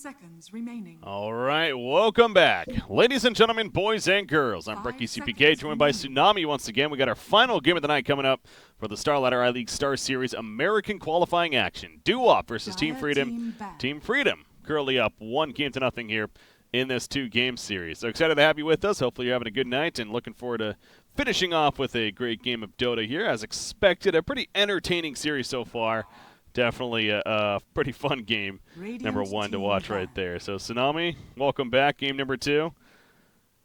seconds remaining. All right, welcome back. Ladies and gentlemen, boys and girls, I'm Bricky CPK, joined by Tsunami once again. We got our final game of the night coming up for the Star Ladder I-League Star Series American qualifying action. Doo-Wop versus Team Freedom. Team Freedom currently up 1-0 here in this 2-game series. So excited to have you with us. Hopefully you're having a good night and looking forward to finishing off with a great game of Dota here. As expected, a pretty entertaining series so far. Definitely a pretty fun game, number one to watch right there. So, Tsunami, welcome back. Game number 2.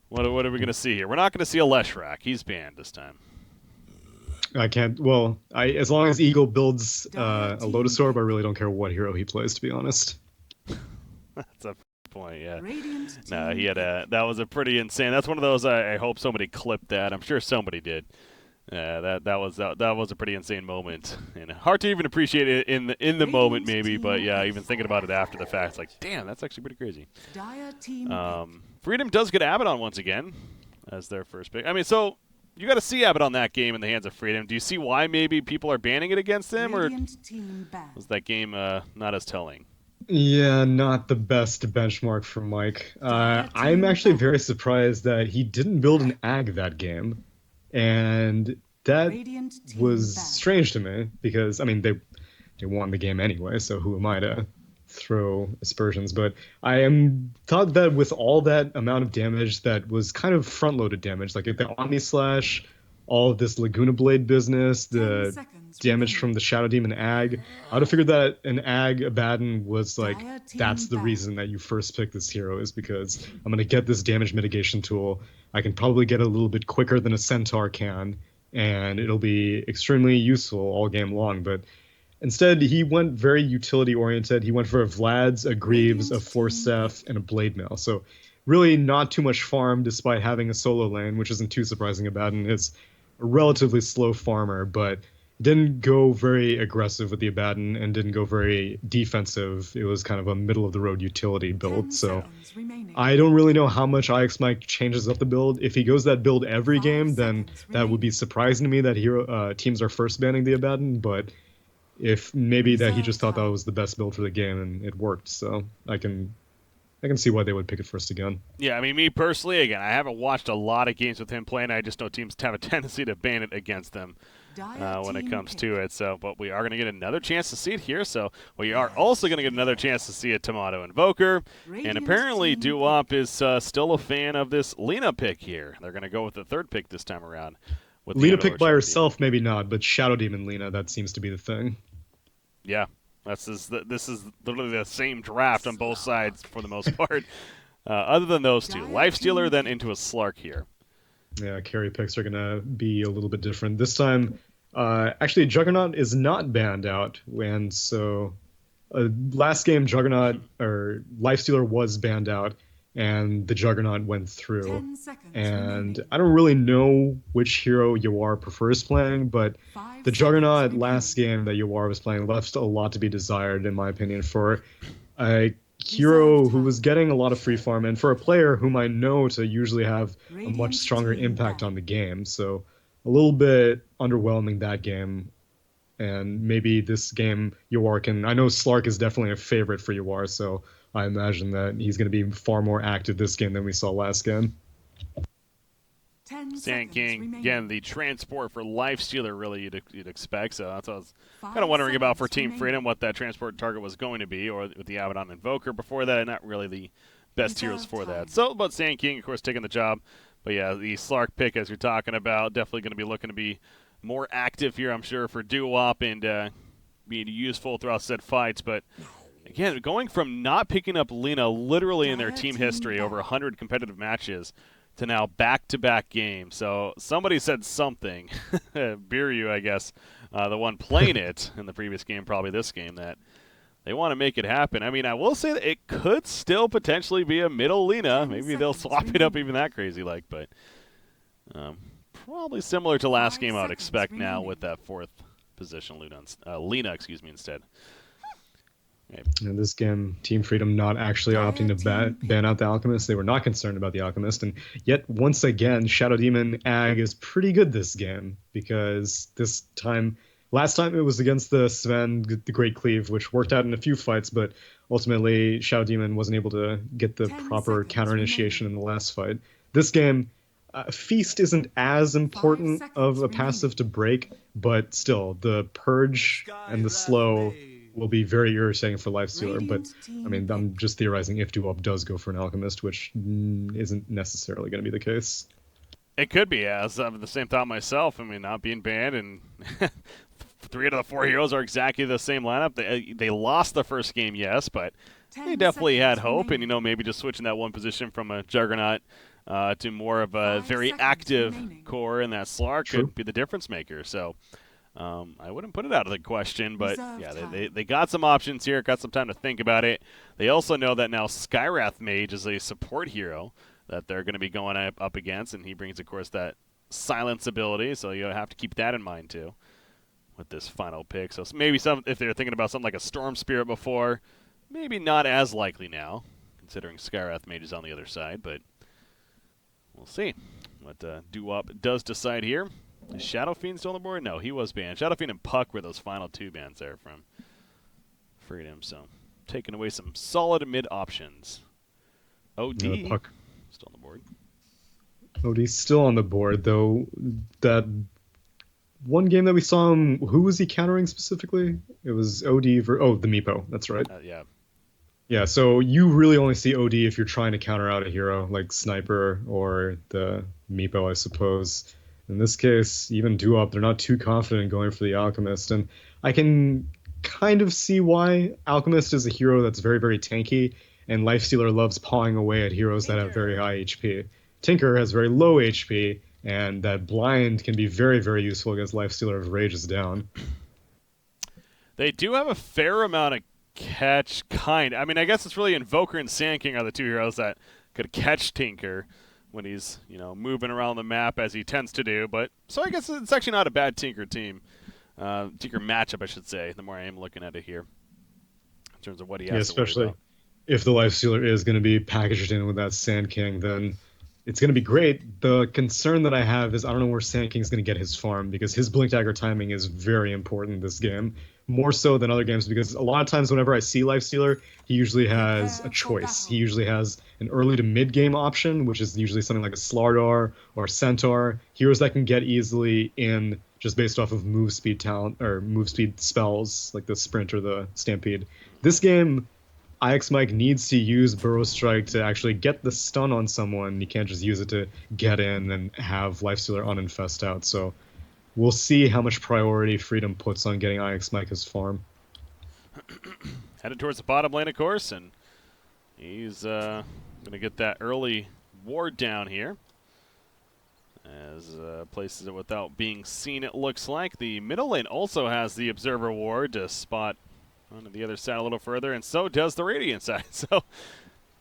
What are we going to see here? We're not going to see a Leshrac. He's banned this time. I can't. Well, as long as Eagle builds a Lotus Orb, I really don't care what hero he plays, to be honest. That's a point, yeah. No, he had that was a pretty insane. That's one of those. I hope somebody clipped that. I'm sure somebody did. That was a pretty insane moment, and hard to even appreciate it in the moment maybe, but yeah, even thinking about it after the fact, it's like, damn, that's actually pretty crazy. Freedom does get Abaddon once again as their first pick. I mean, so you got to see Abaddon that game in the hands of Freedom. Do you see why maybe people are banning it against him, or was that game not as telling? Yeah, not the best benchmark for Mike. I'm actually very surprised that he didn't build an Ag that game. And that was strange to me because, I mean, they won the game anyway, so who am I to throw aspersions? But thought that with all that amount of damage that was kind of front-loaded damage, like the Omni Slash, all of this Laguna Blade business, the damage from the Shadow Demon Ag, I would have figured that an Ag Abaddon was like, that's the reason that you first picked this hero, is because I'm going to get this damage mitigation tool. I can probably get it a little bit quicker than a Centaur can, and it'll be extremely useful all game long. But instead, he went very utility-oriented. He went for a Vlad's, a Greaves, a Force-Staff, and a Blade Mail. So really not too much farm despite having a solo lane, which isn't too surprising. Abaddon is a relatively slow farmer, but didn't go very aggressive with the Abaddon and didn't go very defensive. It was kind of a middle-of-the-road utility build. So I don't really know how much IX Mike changes up the build. If he goes that build every game, then that would be surprising to me that teams are first banning the Abaddon. But if maybe that he just thought that was the best build for the game and it worked, so I can see why they would pick it first again. Yeah, I mean, me personally, again, I haven't watched a lot of games with him playing. I just know teams have a tendency to ban it against them when it comes to it. So, but we are going to get another chance to see it here. So we are also going to get another chance to see a Tomato Invoker. And apparently Doo-Wop is still a fan of this Lina pick here. They're going to go with the third pick this time around. With Lina pick by herself, maybe not, but Shadow Demon Lina, that seems to be the thing. Yeah. This is literally the same draft on both sides for the most part. Other than those two. Lifestealer, then into a Slark here. Yeah, carry picks are going to be a little bit different. This time, actually, Juggernaut is not banned out. And so last game, Juggernaut, or Lifestealer was banned out, and the Juggernaut went through. And I don't really know which hero Yawar prefers playing, but the Juggernaut last game that Yawar was playing left a lot to be desired, in my opinion, for a hero who was getting a lot of free farm, and for a player whom I know to usually have a much stronger impact on the game. So a little bit underwhelming that game. And maybe this game, Yawar can... I know Slark is definitely a favorite for Yawar, so I imagine that he's going to be far more active this game than we saw last game. Sand King, again, the transport for Lifestealer, really, you'd expect. So that's what I was kind of wondering about for Team Freedom, what that transport target was going to be, or with the Abaddon Invoker before that, not really the best heroes for that. So, but Sand King, of course, taking the job. But yeah, the Slark pick, as you're talking about, definitely going to be looking to be more active here, I'm sure, for Doo-Wop and being useful throughout said fights. But again, going from not picking up Lina literally in their team history, over 100 competitive matches, to now back-to-back games. So somebody said something, Biryu, I guess, the one playing it in the previous game, probably this game, that they want to make it happen. I mean, I will say that it could still potentially be a middle Lina. Maybe they'll swap it up even that crazy-like, but probably similar to last game I would expect now with that fourth position Lina, instead. Okay. In this game, Team Freedom not actually opting to ban out the Alchemist. They were not concerned about the Alchemist, and yet once again, Shadow Demon Ag is pretty good this game, because this time Last time it was against the Sven, the Great Cleave, which worked out in a few fights, but ultimately Shadow Demon wasn't able to get the proper counter initiation in the last fight. This game, Feast isn't as important of a passive to break, but still, the Purge and the Slow will be very irritating for Lifestealer. But I mean, I'm just theorizing if Duop does go for an Alchemist, which isn't necessarily going to be the case. It could be, as I have the same thought myself. I mean, not being banned, and 3 out of the 4 heroes are exactly the same lineup. They lost the first game, yes, but they definitely had hope. And, maybe just switching that one position from a Juggernaut to more of a very active core in that Slark could be the difference maker. So I wouldn't put it out of the question, but yeah, they got some options here, got some time to think about it. They also know that now Skywrath Mage is a support hero that they're going to be going up against, and he brings, of course, that silence ability, so you have to keep that in mind, too, with this final pick. So maybe if they were thinking about something like a Storm Spirit before, maybe not as likely now, considering Skywrath Mage is on the other side, but we'll see what Doo-Wop does decide here. Is Shadow Fiend still on the board? No, he was banned. Shadow Fiend and Puck were those final 2 bans there from Freedom, so taking away some solid mid options. OD. Puck. Still on the board. Odie's still on the board, though. That one game that we saw him, who was he countering specifically? It was OD the Meepo. That's right. Yeah. Yeah, so you really only see OD if you're trying to counter out a hero like Sniper or the Meepo, I suppose. In this case, even Duop, they're not too confident in going for the Alchemist. And I can kind of see why. Alchemist is a hero that's very, very tanky, and Lifestealer loves pawing away at heroes that have very high HP. Tinker has very low HP, and that blind can be very, very useful against Lifestealer if Rage is down. They do have a fair amount of catch, I mean, I guess it's really Invoker and Sand King are the 2 heroes that could catch Tinker when he's, moving around the map as he tends to do. But so I guess it's actually not a bad Tinker team. Tinker matchup, I should say, the more I am looking at it here in terms of what he has to worry about. If the Lifestealer is going to be packaged in with that Sand King, then it's going to be great. The concern that I have is I don't know where Sand King's going to get his farm, because his Blink Dagger timing is very important in this game, more so than other games, because a lot of times whenever I see Lifestealer, he usually has a choice. He usually has an early to mid-game option, which is usually something like a Slardar or a Centaur, heroes that can get easily in just based off of move speed talent or move speed spells like the Sprint or the Stampede. This game, IX Mike needs to use Burrow Strike to actually get the stun on someone. He can't just use it to get in and have Lifestealer uninfest out. So we'll see how much priority Freedom puts on getting IX Mike his farm. Headed towards the bottom lane, of course, and he's going to get that early ward down here. As places it without being seen, it looks like. The middle lane also has the Observer ward to spot on the other side a little further, and so does the Radiant side. So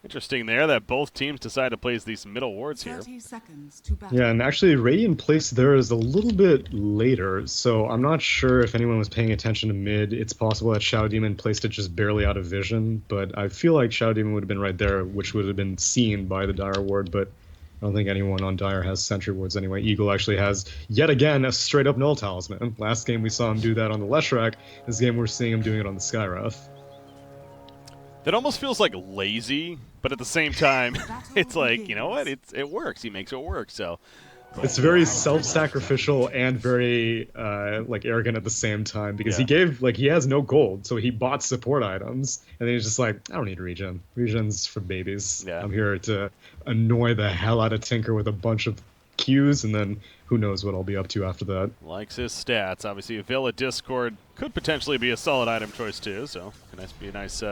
interesting there that both teams decide to place these middle wards here. 30 seconds to battle. Yeah, and actually Radiant placed theirs a little bit later, so I'm not sure if anyone was paying attention to mid. It's possible that Shadow Demon placed it just barely out of vision, but I feel like Shadow Demon would have been right there, which would have been seen by the Dire ward, but I don't think anyone on Dire has sentry wards anyway. Eagle actually has, yet again, a straight-up null talisman. Last game we saw him do that on the Leshrac. This game we're seeing him doing it on the Skywrath. That almost feels like lazy, but at the same time, it's like, you know what? It works. He makes it work, so. It's very self-sacrificial and very arrogant at the same time, because he has no gold, so he bought support items, and then he's just like, I don't need regen. Regen's for babies. Yeah. I'm here to annoy the hell out of Tinker with a bunch of Qs, and then who knows what I'll be up to after that. Likes his stats. Obviously, a Villa Discord could potentially be a solid item choice too, so can be a nice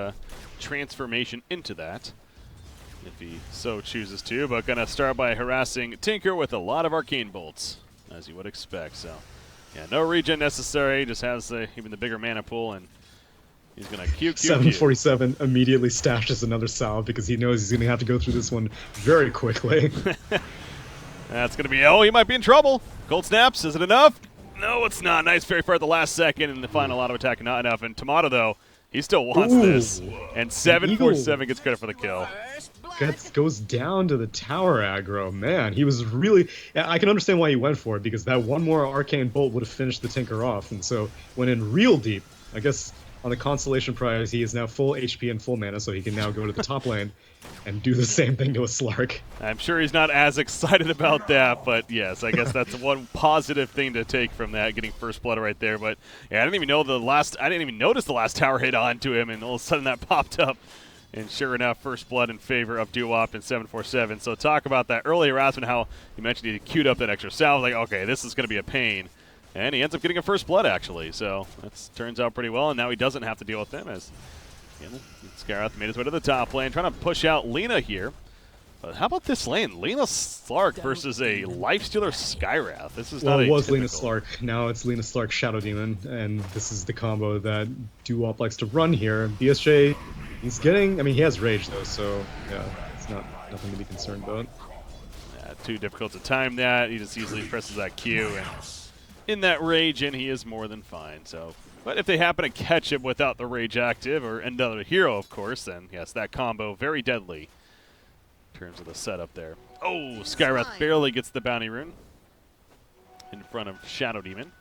transformation into that, if he so chooses to, but gonna start by harassing Tinker with a lot of arcane bolts, as you would expect. So, yeah, no regen necessary. Just has even the bigger mana pool, and he's gonna Q. 747 immediately stashes another salve because he knows he's gonna have to go through this one very quickly. That's gonna be he might be in trouble. Cold snaps. Is it enough? No, it's not. Nice fairy fire at the last second, and the final auto attack not enough. And Tomato though He still wants this. And 747 gets credit for the kill. Goes down to the tower aggro. Man, he was really... I can understand why he went for it, because that one more Arcane Bolt would have finished the Tinker off. And so, went in real deep. I guess on the Constellation Prize, he is now full HP and full mana, so he can now go to the top lane and do the same thing to a Slark. I'm sure he's not as excited about that, but yes, I guess that's one positive thing to take from that, getting first blood right there. But yeah, I didn't even notice the last tower hit onto him, and all of a sudden that popped up. And sure enough, first blood in favor of Duop and 747. So talk about that early harassment, how you mentioned he queued up that extra salve. Like, okay, this is going to be a pain. And he ends up getting a first blood, actually. So that turns out pretty well, and now he doesn't have to deal with them as Skarath made his way to the top lane, trying to push out Lina here. But how about this lane? Lina Slark versus a Lifestealer Skywrath. This is not a it was typical. Lina Slark. Now it's Lina Slark Shadow Demon, and this is the combo that Duop likes to run here. BSJ, he's getting... I mean, he has Rage, though, so yeah, it's nothing to be concerned about. Yeah, too difficult to time that. He just easily presses that Q, and in that Rage, and he is more than fine. So, but if they happen to catch him without the Rage active, or another hero, of course, then yes, that combo very deadly in terms of the setup there. Oh, Skywrath barely gets the bounty rune in front of Shadow Demon.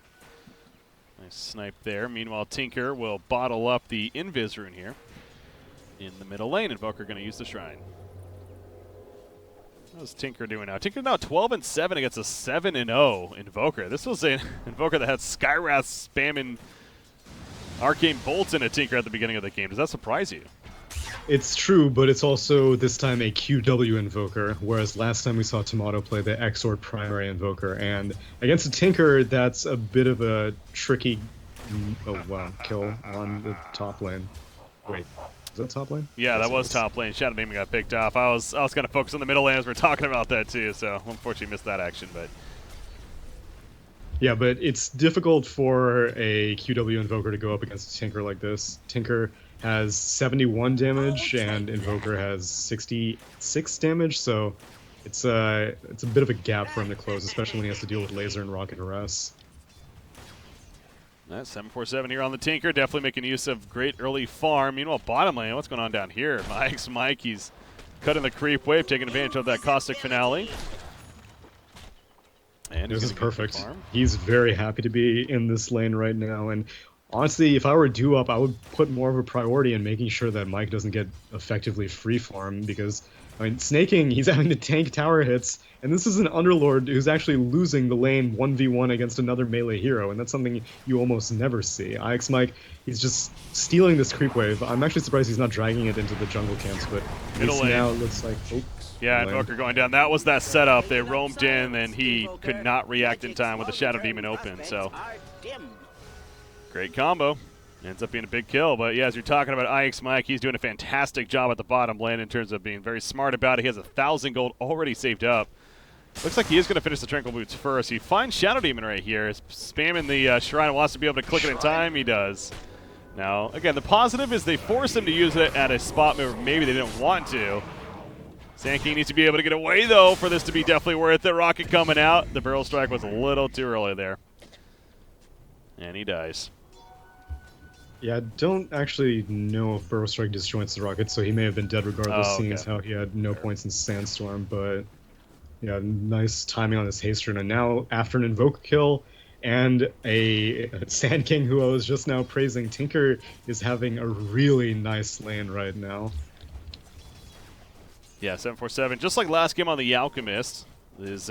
Nice snipe there. Meanwhile, Tinker will bottle up the Invis rune here in the middle lane. Invoker going to use the Shrine. How's Tinker doing now? Tinker now 12-7 against a 7-0 Invoker. This was an Invoker that had Skywrath spamming Arcane Bolts in a Tinker at the beginning of the game. Does that surprise you? It's true, but it's also this time a QW Invoker, whereas last time we saw Tomato play the Exort primary Invoker, and against a Tinker, that's a bit of a tricky kill on the top lane. Wait. Is that top lane? Yeah, that was top lane. Shadow Demon got picked off. I was going to focus on the middle lane as we're talking about that too, so unfortunately missed that action. But yeah, but it's difficult for a QW Invoker to go up against a Tinker like this. Tinker has 71 damage and Invoker has 66 damage, so it's a bit of a gap for him to close, especially when he has to deal with Laser and Rocket Harass. That's 747 here on the Tinker, definitely making use of great early farm. Meanwhile, bottom lane, what's going on down here? Mike, he's cutting the creep wave, taking advantage of that Caustic Finale. And this is perfect. He's very happy to be in this lane right now, and honestly, if I were Duop, I would put more of a priority in making sure that Mike doesn't get effectively free farm, because I mean, snaking, he's having to tank tower hits, and this is an Underlord who's actually losing the lane 1v1 against another melee hero, and that's something you almost never see. IX Mike, he's just stealing this creep wave. I'm actually surprised he's not dragging it into the jungle camps, but now it looks like... Oh, yeah, Invoker going down. That was that setup. They roamed in, and he could not react in time with the Shadow Demon open, so... Great combo. Ends up being a big kill, but yeah, as you're talking about IX Mike, he's doing a fantastic job at the bottom lane in terms of being very smart about it. He has 1,000 gold already saved up. Looks like he is going to finish the Tranquil Boots first. He finds Shadow Demon right here. He's spamming the Shrine, wants to be able to click it in time. He does. Now, again, the positive is they force him to use it at a spot where maybe they didn't want to. Sand King needs to be able to get away, though, for this to be definitely worth it. Rocket coming out. The barrel strike was a little too early there. And he dies. Yeah, I don't actually know if Burrow Strike disjoints the rocket, so he may have been dead regardless, seeing as how he had no points in Sandstorm, but yeah, nice timing on this haste rune. And now, after an Invoke kill and a Sand King who I was just now praising, Tinker is having a really nice lane right now. Yeah, 747, just like last game on the Alchemist, is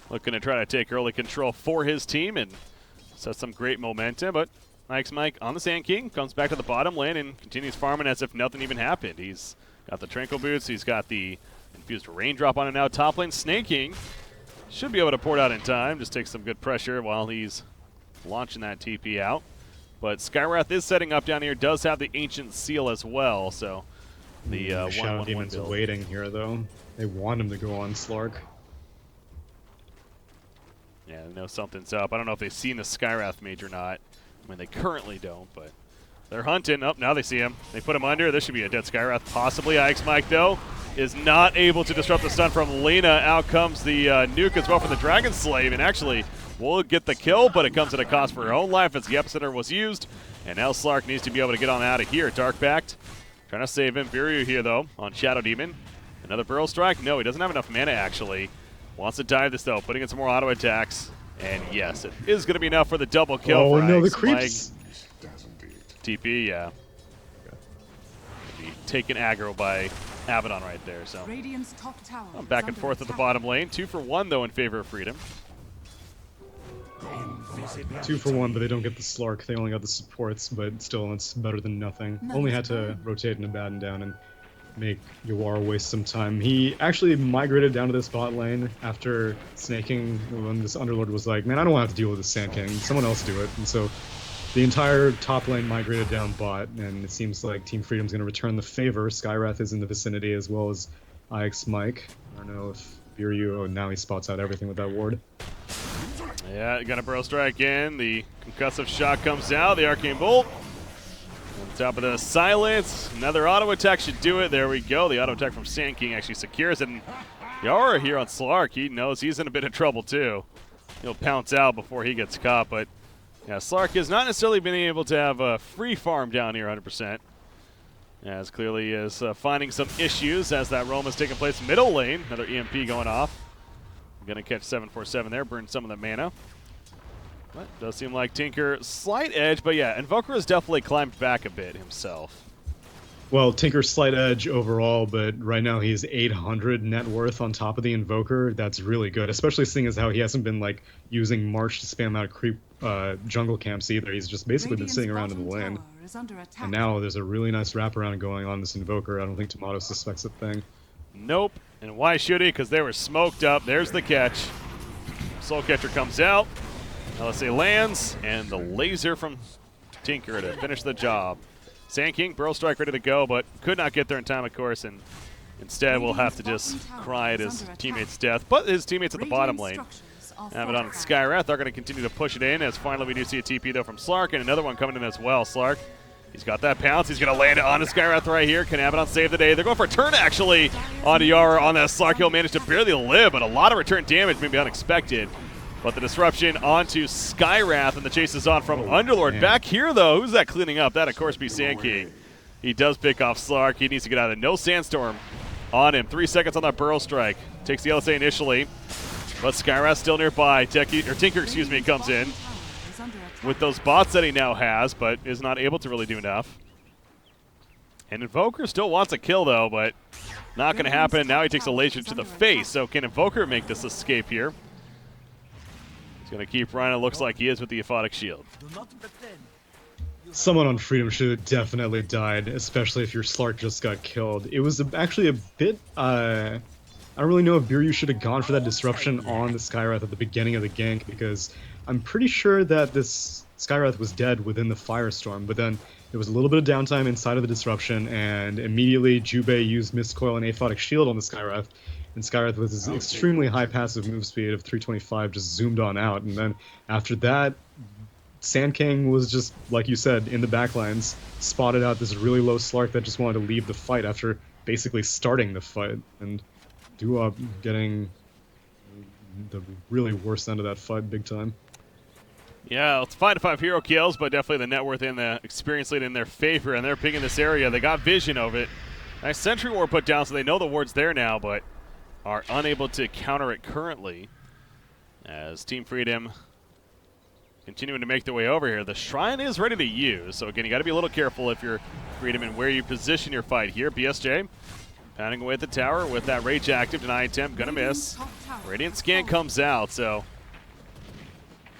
looking to try to take early control for his team and set some great momentum, but IX Mike on the Sand King, comes back to the bottom lane and continues farming as if nothing even happened. He's got the Tranquil Boots, he's got the infused Raindrop on him now. Top lane, Snaking should be able to pour it out in time, just take some good pressure while he's launching that TP out. But Skywrath is setting up down here, does have the Ancient Seal as well, so the Shadow Demon's waiting here, though. They want him to go on Slark. Yeah, they know something's up. I don't know if they've seen the Skywrath mage or not. I mean, they currently don't, but they're hunting. Oh, now they see him. They put him under. This should be a dead Skywrath, possibly. IX Mike, though, is not able to disrupt the stun from Lina. Out comes the nuke as well from the Dragon Slave, and actually will get the kill, but it comes at a cost for her own life as the epicenter was used. And now Slark needs to be able to get on out of here. Dark Pact trying to save him. Biryu here, though, on Shadow Demon. Another Burrow Strike? No, he doesn't have enough mana, actually. Wants to dive this, though, putting in some more auto attacks. And yes, it is going to be enough for the double kill. Oh, for no, the Ice creeps. Mike. TP, yeah. Taken aggro by Abaddon right there. So back and forth at the bottom lane. 2 for 1, though, in favor of Freedom. 2 for 1, but they don't get the Slark. They only got the supports, but still, it's better than nothing. Only had to rotate and Abaddon down and make Yawar waste some time. He actually migrated down to this bot lane after snaking when this Underlord was like, man, I don't want to have to deal with this Sand King. Someone else do it. And so the entire top lane migrated down bot, and it seems like Team Freedom's going to return the favor. Skywrath is in the vicinity as well as IX Mike. I don't know if Biryu, oh, now he spots out everything with that ward. Yeah, got a Burrow Strike in. The concussive shot comes out. The Arcane Bolt. On top of the silence. Another auto attack should do it. There we go. The auto attack from Sand King actually secures it. And Yara here on Slark, he knows he's in a bit of trouble too. He'll pounce out before he gets caught. But yeah, Slark has not necessarily been able to have a free farm down here 100%. As clearly is finding some issues as that roam is taking place middle lane. Another EMP going off. Going to catch 747 there, burn some of the mana. But does seem like Tinker slight edge, but yeah, Invoker has definitely climbed back a bit himself. Well, Tinker's slight edge overall, but right now he's 800 net worth on top of the Invoker. That's really good, especially seeing as how he hasn't been like using March to spam out creep jungle camps either. He's just basically been sitting around in the lane. And now there's a really nice wraparound going on this Invoker. I don't think Tomato suspects a thing. Nope. And why should he? Because they were smoked up. There's the catch. Soul Catcher comes out. LSA lands, and the laser from Tinker to finish the job. Sand King, Burrow Strike ready to go, but could not get there in time, of course, and instead will have to just cry at his teammate's death. But his teammates at the bottom lane, Abaddon and Skywrath, are going to continue to push it in, as finally we do see a TP, though, from Slark, and another one coming in as well. Slark, he's got that pounce. He's going to land it on the Skywrath right here. Can Abaddon save the day? They're going for a turn, actually, onto Yara on that Slark. He'll manage to barely live, but a lot of return damage, maybe unexpected. But the disruption onto Skywrath, and the chase is on from Underlord. Man. Back here, though, who's that cleaning up? That, of course, be Sand King. He does pick off Slark. He needs to get out of it. No Sandstorm on him. 3 seconds on that Burrow Strike. Takes the LSA initially, but Skywrath still nearby. Tinker, excuse me, comes in with those bots that he now has, but is not able to really do enough. And Invoker still wants a kill, though, but not going to happen. Now he takes a laser to the face. So can Invoker make this escape here? He's going to keep running. It looks like he is with the Aphotic Shield. Someone on Freedom should have definitely died, especially if your Slark just got killed. It was actually a bit, I don't really know if Biryu should have gone for that disruption on the Skywrath at the beginning of the gank, because I'm pretty sure that this Skywrath was dead within the Firestorm, but then there was a little bit of downtime inside of the disruption, and immediately Jubei used Mist Coil and Aphotic Shield on the Skywrath, and Skywrath with his extremely high passive move speed of 325 just zoomed on out, and then after that, Sand King was just, like you said, in the backlines, spotted out this really low Slark that just wanted to leave the fight after basically starting the fight, and Duop getting the really worst end of that fight big time. Yeah, it's 5-5 hero kills, but definitely the net worth and the experience lead in their favor, and they're picking this area. They got vision of it. Nice Sentry Ward put down, so they know the ward's there now, but are unable to counter it currently. As Team Freedom continuing to make their way over here. The Shrine is ready to use, so again, you got to be a little careful if you're Freedom and where you position your fight here. BSJ pounding away at the tower with that Rage active. Deny attempt, gonna miss. Radiant Scan comes out, so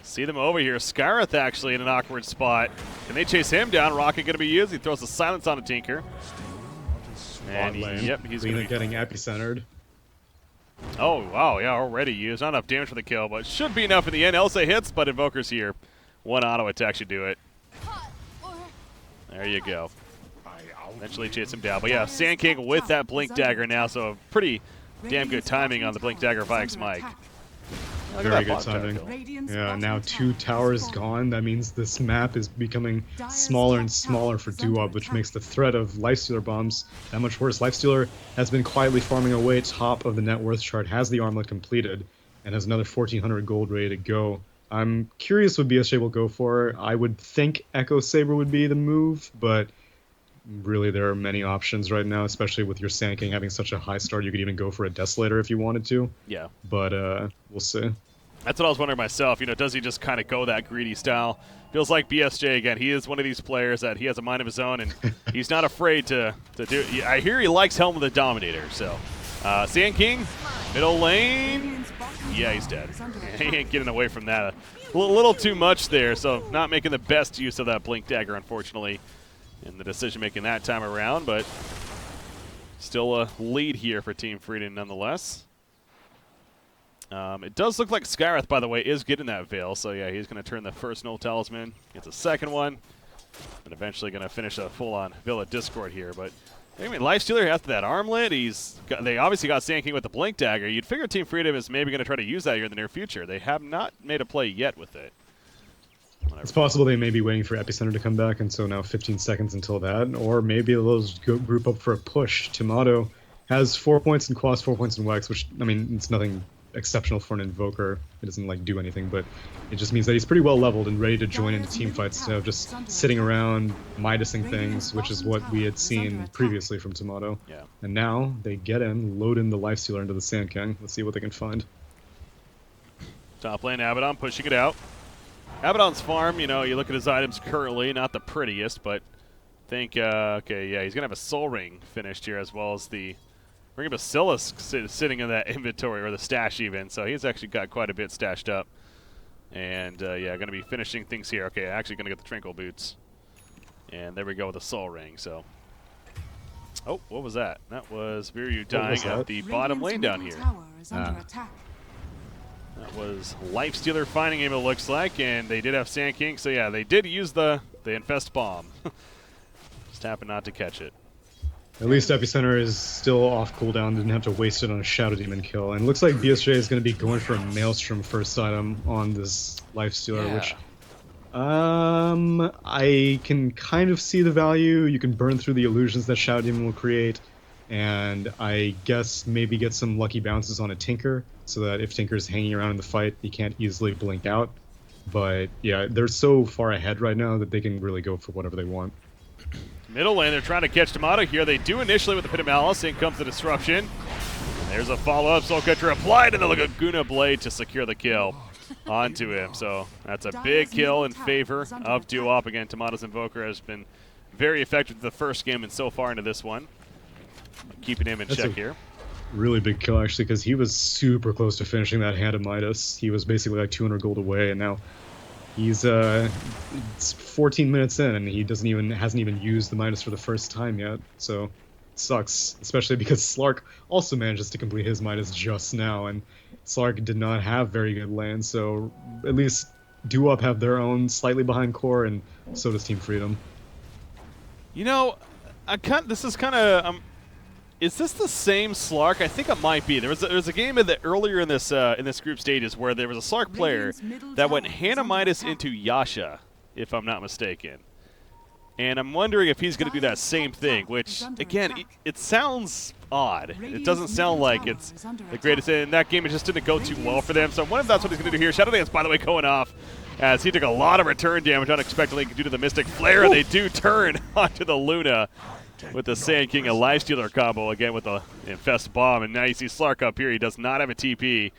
see them over here. Skywrath actually in an awkward spot. Can they chase him down? Rocket gonna be used. He throws the silence on a Tinker. And yep, he's gonna be getting epicentered. Oh, wow, yeah, already used. Not enough damage for the kill, but should be enough in the end. Elsa hits, but Invoker's here. One auto attack should do it. There you go. Eventually chase him down. But yeah, Sand King with that Blink Dagger now, so pretty damn good timing on the Blink Dagger of IX Mike. Very good timing. Yeah, now 2 towers gone. That means this map is becoming smaller and smaller for Duop, which makes the threat of Lifestealer bombs that much worse. Lifestealer has been quietly farming away top of the net worth chart, has the armlet completed, and has another 1,400 gold ready to go. I'm curious what BSJ will go for. I would think Echo Saber would be the move, but really there are many options right now, especially with your Sand King having such a high start. You could even go for a Desolator if you wanted to. Yeah. But we'll see. That's what I was wondering myself. You know, does he just kind of go that greedy style? Feels like BSJ again. He is one of these players that he has a mind of his own, and he's not afraid to do. I hear he likes Helm of the Dominator. So, Sand King, middle lane. Yeah, he's dead. He ain't getting away from that. A little too much there. So, not making the best use of that Blink Dagger, unfortunately, in the decision making that time around. But still a lead here for Team Freedom, nonetheless. It does look like Skywrath, by the way, is getting that Veil. So, yeah, he's going to turn the first Null Talisman, gets a second one, and eventually going to finish a full-on Villa Discord here. But, I mean, Lifestealer after that armlet, they obviously got Sand King with the Blink Dagger. You'd figure Team Freedom is maybe going to try to use that here in the near future. They have not made a play yet with it. It's possible they may be waiting for Epicenter to come back, and so now 15 seconds until that. Or maybe they'll just group up for a push. Tomato has 4 points in Quas, 4 points in Wax, which, I mean, it's nothing exceptional for an Invoker. It doesn't like do anything, but it just means that he's pretty well leveled and ready to join into team fights instead of just sitting around Midasing things, which is what we had seen previously from Tomato. Yeah. And now they get in, load in the Lifestealer into the Sand King. Let's see what they can find. Top lane, Abaddon pushing it out. Abaddon's farm, you know, you look at his items currently, not the prettiest, but think, okay, yeah, he's going to have a Soul Ring finished here as well as the Ring of Basilisk sitting in that inventory, or the stash even, so he's actually got quite a bit stashed up. And, yeah, going to be finishing things here. Okay, actually going to get the Tranquil Boots. And there we go with the Soul Ring, so. Oh, what was that? That was Viryu dying at the bottom lane down here. That was Lifestealer finding him, it looks like, and they did have Sand King, so yeah, they did use the Infest Bomb. Just happened not to catch it. At least Epicenter is still off cooldown, didn't have to waste it on a Shadow Demon kill. And it looks like BSJ is going to be going for a Maelstrom first item on this Lifestealer, which I can kind of see the value. You can burn through the illusions that Shadow Demon will create, and I guess maybe get some lucky bounces on a Tinker, so that if Tinker's hanging around in the fight, he can't easily blink out. But yeah, they're so far ahead right now that they can really go for whatever they want. Middle lane, they're trying to catch Tomato here. They do initially with the Pit of Malice. In comes the Disruption. And there's a follow-up. Soul Catcher applied, and the Laguna Blade to secure the kill onto him. So that's a big kill in favor of Duop. Again, Tomato's Invoker has been very effective the first game and so far into this one. Keeping him in check here. Really big kill, actually, because he was super close to finishing that Hand of Midas. He was basically like 200 gold away, and now he's it's 14 minutes in, and he hasn't even used the Midas for the first time yet. So it sucks, especially because Slark also manages to complete his Midas just now, and Slark did not have very good lands. So at least Duop have their own slightly behind core, and so does Team Freedom. You know, this is kind of. Is this the same Slark? I think it might be. There was a game earlier in this group stages where there was a Slark player that went Hand of Midas into Yasha, if I'm not mistaken. And I'm wondering if he's going to do that same thing, which, again, it sounds odd. It doesn't sound like it's the greatest. In that game, it just didn't go too well for them. So I wonder if that's what he's going to do here. Shadow Dance, by the way, going off as he took a lot of return damage unexpectedly due to the Mystic Flare, and they do turn onto the Luna with the Sand King, a Lifestealer combo again with the Infest Bomb. And now you see Slark up here. He does not have a TP.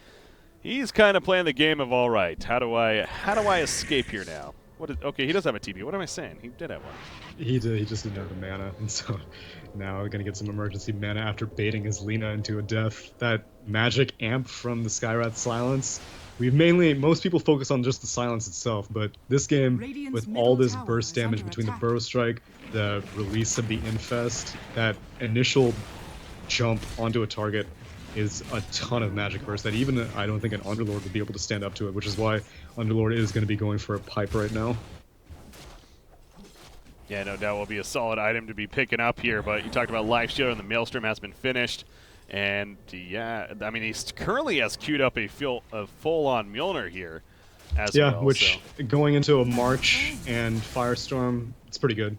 He's kind of playing the game of all right. How do I escape here now? Okay, he does have a TP. What am I saying? He did have one. He did. He just didn't have the mana, and so now we're gonna get some emergency mana after baiting his Lina into a death. That magic amp from the Skywrath Silence. Most people focus on just the silence itself, but this game, with all this burst damage between the Burrow Strike, the release of the Infest, that initial jump onto a target is a ton of magic burst that even I don't think an Underlord would be able to stand up to it, which is why Underlord is going to be going for a pipe right now. Yeah, no doubt will be a solid item to be picking up here, but you talked about Lifestealer, and the Maelstrom has been finished. And yeah, I mean, he currently has queued up a full-on Mjolnir here as well. Yeah, which going into a March and Firestorm, it's pretty good.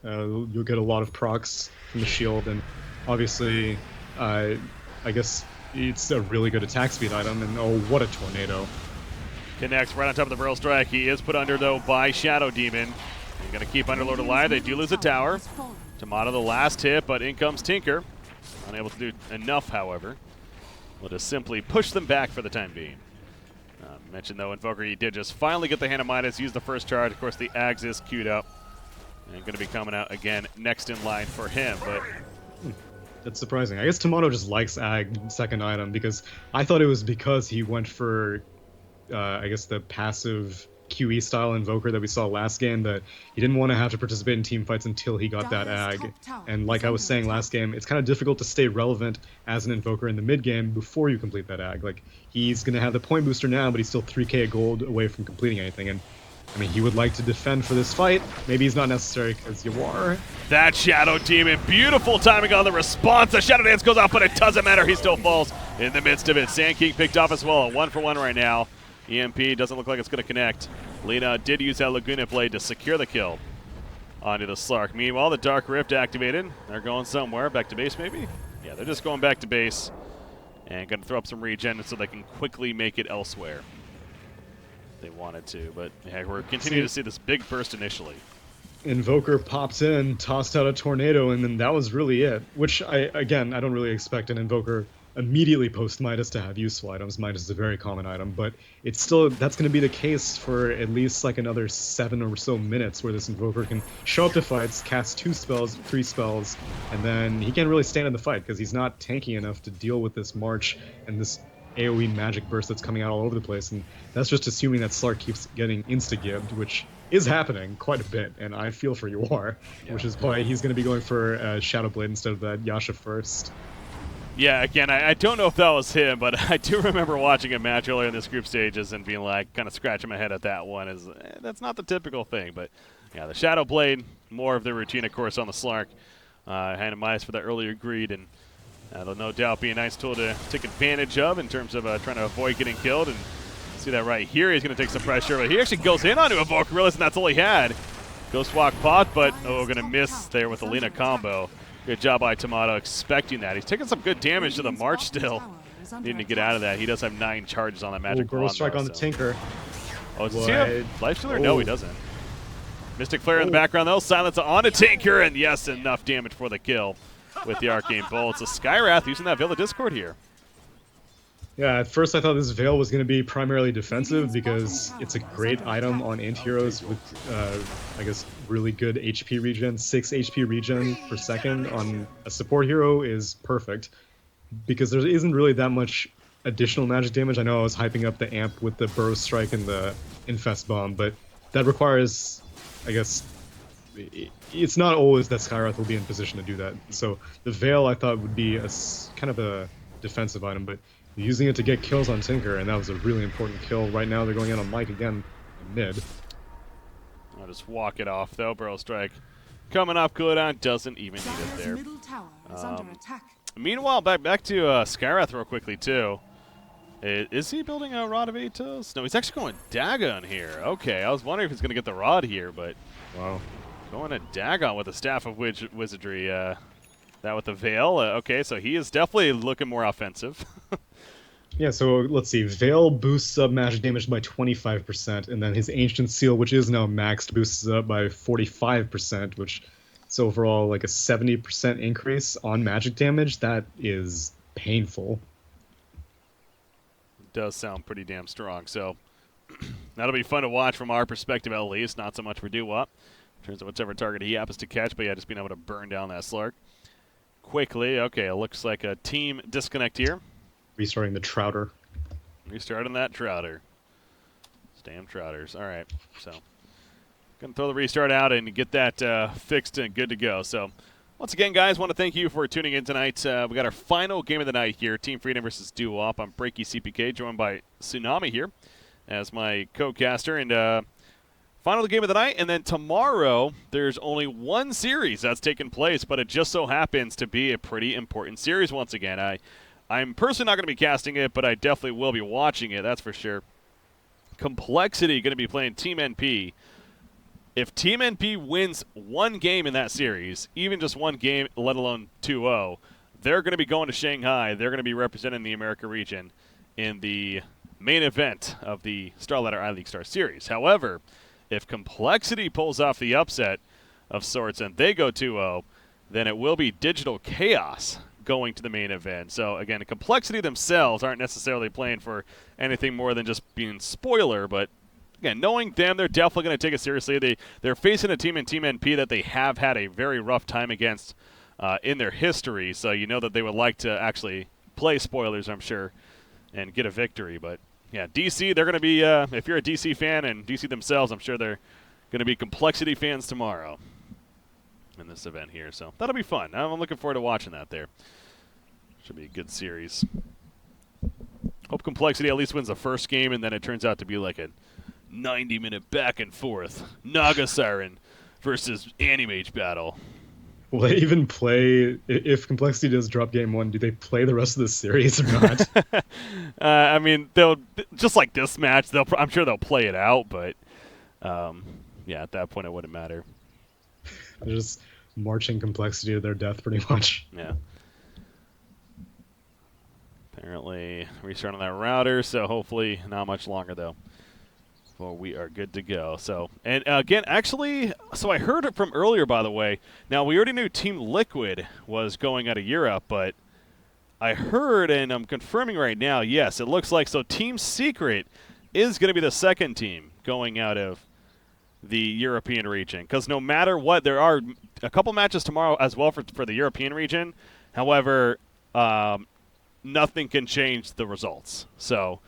You'll get a lot of procs from the shield, and obviously, I guess it's a really good attack speed item. And oh, what a tornado! Connects right on top of the Burrow Strike. He is put under, though, by Shadow Demon. He's going to keep Underlord alive. They do lose a tower. Tomato the last hit, but in comes Tinker. Unable to do enough, however. We'll just simply push them back for the time being. Mentioned, though, Invoker, he did just finally get the Hand of Midas, use the first charge. Of course, the Ags is queued up. And going to be coming out again next in line for him. But that's surprising. I guess Tomato just likes Ag second item, because I thought it was because he went for, I guess, the passive QE style Invoker that we saw last game, that he didn't want to have to participate in team fights until he got that Ag. And like I was saying last game, it's kind of difficult to stay relevant as an Invoker in the mid game before you complete that Ag. Like, he's going to have the point booster now, but he's still 3k gold away from completing anything. And I mean, he would like to defend for this fight. Maybe he's not necessary because you are. That Shadow Demon, beautiful timing on the response. The Shadow Dance goes off, but it doesn't matter. He still falls in the midst of it. Sand King picked off as well. A 1-for-1 right now. EMP doesn't look like it's going to connect. Lina did use that Laguna Blade to secure the kill onto the Slark. Meanwhile, the Dark Rift activated. They're going somewhere. Back to base, maybe? Yeah, they're just going back to base and going to throw up some regen so they can quickly make it elsewhere. They wanted to, but yeah, we're continuing to see this big burst initially. Invoker pops in, tossed out a tornado, and then that was really it. Which, I don't really expect an Invoker immediately post Midas to have useful items. Midas is a very common item, but it's still, that's going to be the case for at least like another 7 or so minutes where this Invoker can show up to fights, cast 2 spells, 3 spells, and then he can't really stand in the fight because he's not tanky enough to deal with this March and this AoE magic burst that's coming out all over the place. And that's just assuming that Slark keeps getting insta-gibbed, which is happening quite a bit, and I feel for Yuar, which is why he's going to be going for Shadow Blade instead of that Yasha first. Yeah, again, I don't know if that was him, but I do remember watching a match earlier in this group stages and being like, kind of scratching my head at that one. That's not the typical thing, but yeah, the Shadow Blade, more of the routine, of course, on the Slark. Hand of Midas for that earlier greed, and that'll no doubt be a nice tool to take advantage of in terms of trying to avoid getting killed. And see that right here, he's going to take some pressure, but he actually goes in onto Evoker, realizing that's all he had. Ghost Walk pot, but going to miss there with the Lina combo. Good job by Tomato expecting that. He's taking some good damage to the March still. Needing to get out of that. He does have 9 charges on that magic wand. Strike on the Tinker. Oh, does he have Lifestealer? No, he doesn't. Mystic Flare in the background, though. Silence on a Tinker, and yes, enough damage for the kill with the Arcane Bolt. It's a Skywrath using that Veil of Discord here. Yeah, at first I thought this Veil was going to be primarily defensive because it's a great item on anti-heroes with, I guess, really good HP regen. 6 HP regen per second on a support hero is perfect because there isn't really that much additional magic damage. I know I was hyping up the amp with the Burrow Strike and the Infest Bomb, but that requires, I guess, it's not always that Skywrath will be in position to do that. So the Veil I thought would be a kind of a defensive item, but using it to get kills on Tinker, and that was a really important kill. Right now they're going in on Mike again in mid. I'll just walk it off, though. Burrow Strike coming up good on, doesn't even need it there. Meanwhile, back to Skywrath real quickly, too. Is he building a Rod of Atos? No, he's actually going Dagon here. Okay, I was wondering if he's going to get the Rod here, but wow. Going to Dagon with the Staff of Wizardry. That with the Veil. Okay, so he is definitely looking more offensive. Yeah, so let's see. Veil boosts up magic damage by 25%, and then his Ancient Seal, which is now maxed, boosts it up by 45%, which is overall like a 70% increase on magic damage. That is painful. It does sound pretty damn strong, so that'll be fun to watch from our perspective at least, not so much for Doo-Wop, in terms of whichever target he happens to catch, but yeah, just being able to burn down that Slark quickly. Okay, it looks like a team disconnect here. Restarting the Trouter. Restarting that Trouter. Damn Trouters. All right, so going to throw the restart out and get that fixed and good to go. So once again, guys, want to thank you for tuning in tonight. We got our final game of the night here, Team Freedom versus Doo-Wop. I'm Breaky CPK, joined by Tsunami here as my co-caster. And final game of the night, and then tomorrow there's only one series that's taking place, but it just so happens to be a pretty important series once again. I'm personally not going to be casting it, but I definitely will be watching it, that's for sure. Complexity going to be playing Team NP. If Team NP wins one game in that series, even just one game, let alone 2-0, they're going to be going to Shanghai. They're going to be representing the America region in the main event of the Starladder iLeague Star Series. However, if Complexity pulls off the upset of sorts and they go 2-0, then it will be Digital Chaos going to the main event. So again, Complexity themselves aren't necessarily playing for anything more than just being spoiler, but again, knowing them, they're definitely going to take it seriously. They're facing a team in Team NP that they have had a very rough time against in their history, so you know that they would like to actually play spoilers, I'm sure, and get a victory. But yeah, DC, they're going to be, if you're a DC fan and DC themselves, I'm sure they're going to be Complexity fans tomorrow in this event here. So that'll be fun. I'm looking forward to watching that there. Should be a good series. Hope Complexity at least wins the first game, and then it turns out to be like a 90-minute back and forth Naga Siren versus Animage battle. Will they even play, if Complexity does drop game 1, do they play the rest of the series or not? I mean, they'll, just like this match, I'm sure they'll play it out, but yeah, at that point it wouldn't matter. They're just marching Complexity to their death pretty much. Yeah. Apparently restart on that router, so hopefully not much longer though. Well, we are good to go. So, and again, actually, so I heard it from earlier, by the way. Now, we already knew Team Liquid was going out of Europe, but I heard, and I'm confirming right now, yes, it looks like, so Team Secret is going to be the second team going out of the European region. Because no matter what, there are a couple matches tomorrow as well for the European region. However, nothing can change the results. So,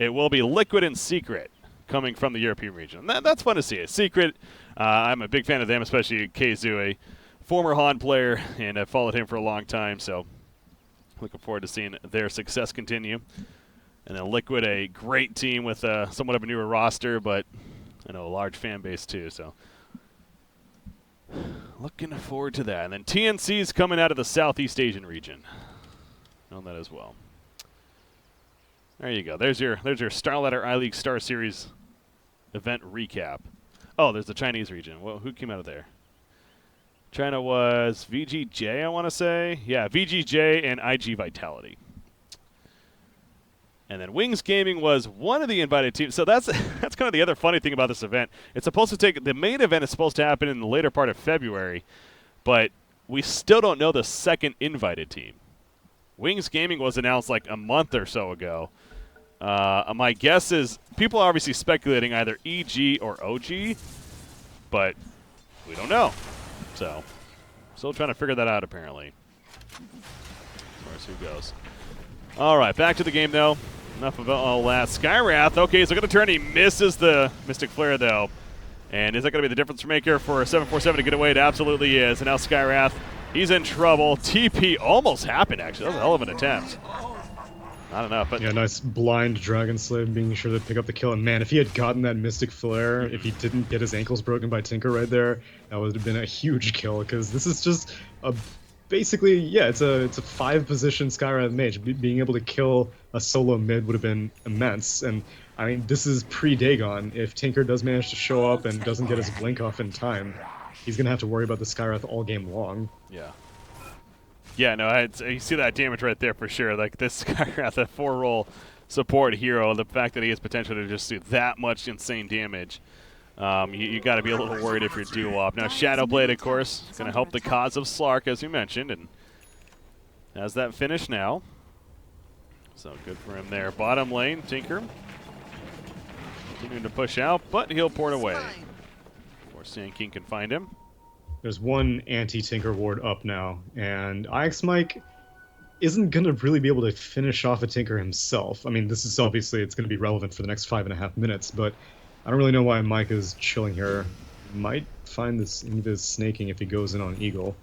it will be Liquid and Secret coming from the European region. That's fun to see. Secret, I'm a big fan of them, especially Keizu, a former Han player, and I've followed him for a long time, so looking forward to seeing their success continue. And then Liquid, a great team with somewhat of a newer roster, but I know a large fan base too, so looking forward to that. And then TNC's coming out of the Southeast Asian region. Know that as well. There you go. There's your Starladder iLeague Star Series event recap. Oh, there's the Chinese region. Well, who came out of there? China was VGJ, I want to say. Yeah, VGJ and IG Vitality. And then Wings Gaming was one of the invited teams. So that's kind of the other funny thing about this event. It's supposed to take, the main event is supposed to happen in the later part of February, but we still don't know the second invited team. Wings Gaming was announced like a month or so ago. My guess is people are obviously speculating either EG or OG, but we don't know. So, still trying to figure that out apparently. As far as who goes. All right, back to the game though. Enough of all that. Skywrath, okay, so going to turn. He misses the Mystic Flare though. And is that going to be the difference maker for 747 to get away? It absolutely is. And now Skywrath, he's in trouble. TP almost happened actually. That was a hell of an attempt. Not enough, but yeah, nice blind Dragon Slave being sure to pick up the kill. And man, if he had gotten that Mystic Flare, if he didn't get his ankles broken by Tinker right there, that would have been a huge kill. Because this is just a basically, yeah, it's a 5-position Skywrath mage. Being able to kill a solo mid would have been immense. And I mean, this is pre-Dagon. If Tinker does manage to show up and doesn't get his blink off in time, he's gonna have to worry about the Skywrath all game long. Yeah. Yeah, no, you see that damage right there for sure. Like this Skywrath, a 4-roll support hero, the fact that he has potential to just do that much insane damage, you got to be a little worried if you're duo-op. Now Shadowblade, of course, is going to help the cause of Slark, as you mentioned, and has that finish now. So good for him there. Bottom lane, Tinker continuing to push out, but he'll port away before Sand King can find him. There's one anti-Tinker ward up now, and IX Mike isn't going to really be able to finish off a Tinker himself. I mean, this is obviously, it's going to be relevant for the next 5.5 minutes, but I don't really know why Mike is chilling here. Might find this Invis snaking if he goes in on Eagle.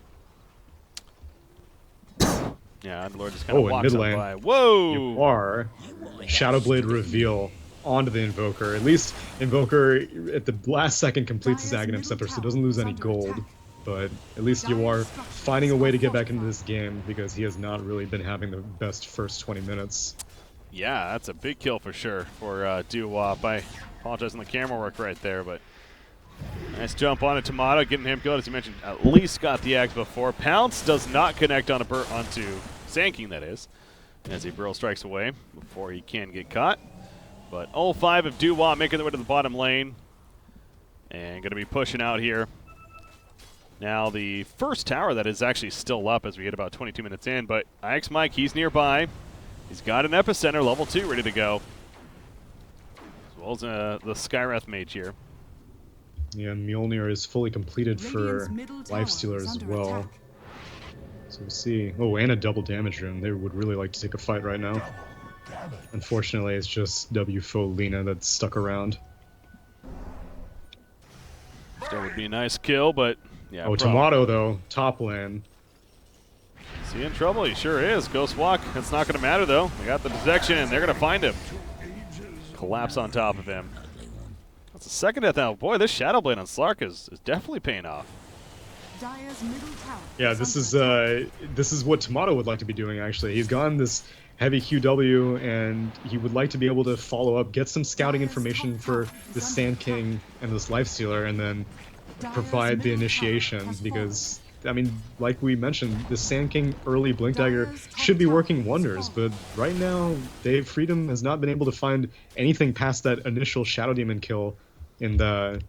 Yeah, Lord just kind of walks mid lane. by. Whoa! You are Shadowblade reveal onto the Invoker. At least Invoker, at the last second, completes his Aghanim Scepter, so doesn't lose any gold. But at least you are finding a way to get back into this game because he has not really been having the best first 20 minutes. Yeah, that's a big kill for sure for Doo-Wop. I apologize on the camera work right there, but nice jump on a Tomato, getting him killed. As you mentioned, at least got the Axe before. Pounce does not connect on onto Sand King, that is, as he Burrow strikes away before he can get caught. But all 5 of Doo-Wop making their way to the bottom lane. And going to be pushing out here. Now the first tower that is actually still up as we get about 22 minutes in. But IX Mike, he's nearby. He's got an Epicenter, level 2, ready to go. As well as the Skyreth Mage here. Yeah, Mjolnir is fully completed for Lifestealer as well. Attack. So we'll see. Oh, and a double damage rune. They would really like to take a fight right now. Unfortunately, it's just W4 Lina that's stuck around. Still would be a nice kill, but yeah. Oh, Tomato though, top lane. Is he in trouble? He sure is. Ghost Walk. It's not going to matter though. They got the detection, and they're going to find him. Collapse on top of him. That's the second death now. Boy, this Shadow Blade on Slark is definitely paying off. Yeah, this is what Tomato would like to be doing. Actually, he's gone this heavy QW, and he would like to be able to follow up, get some scouting information for the Sand King and this Lifestealer, and then provide the initiation. Because I mean, like we mentioned, the Sand King early Blink Dagger should be working wonders, but right now, Freedom has not been able to find anything past that initial Shadow Demon kill in the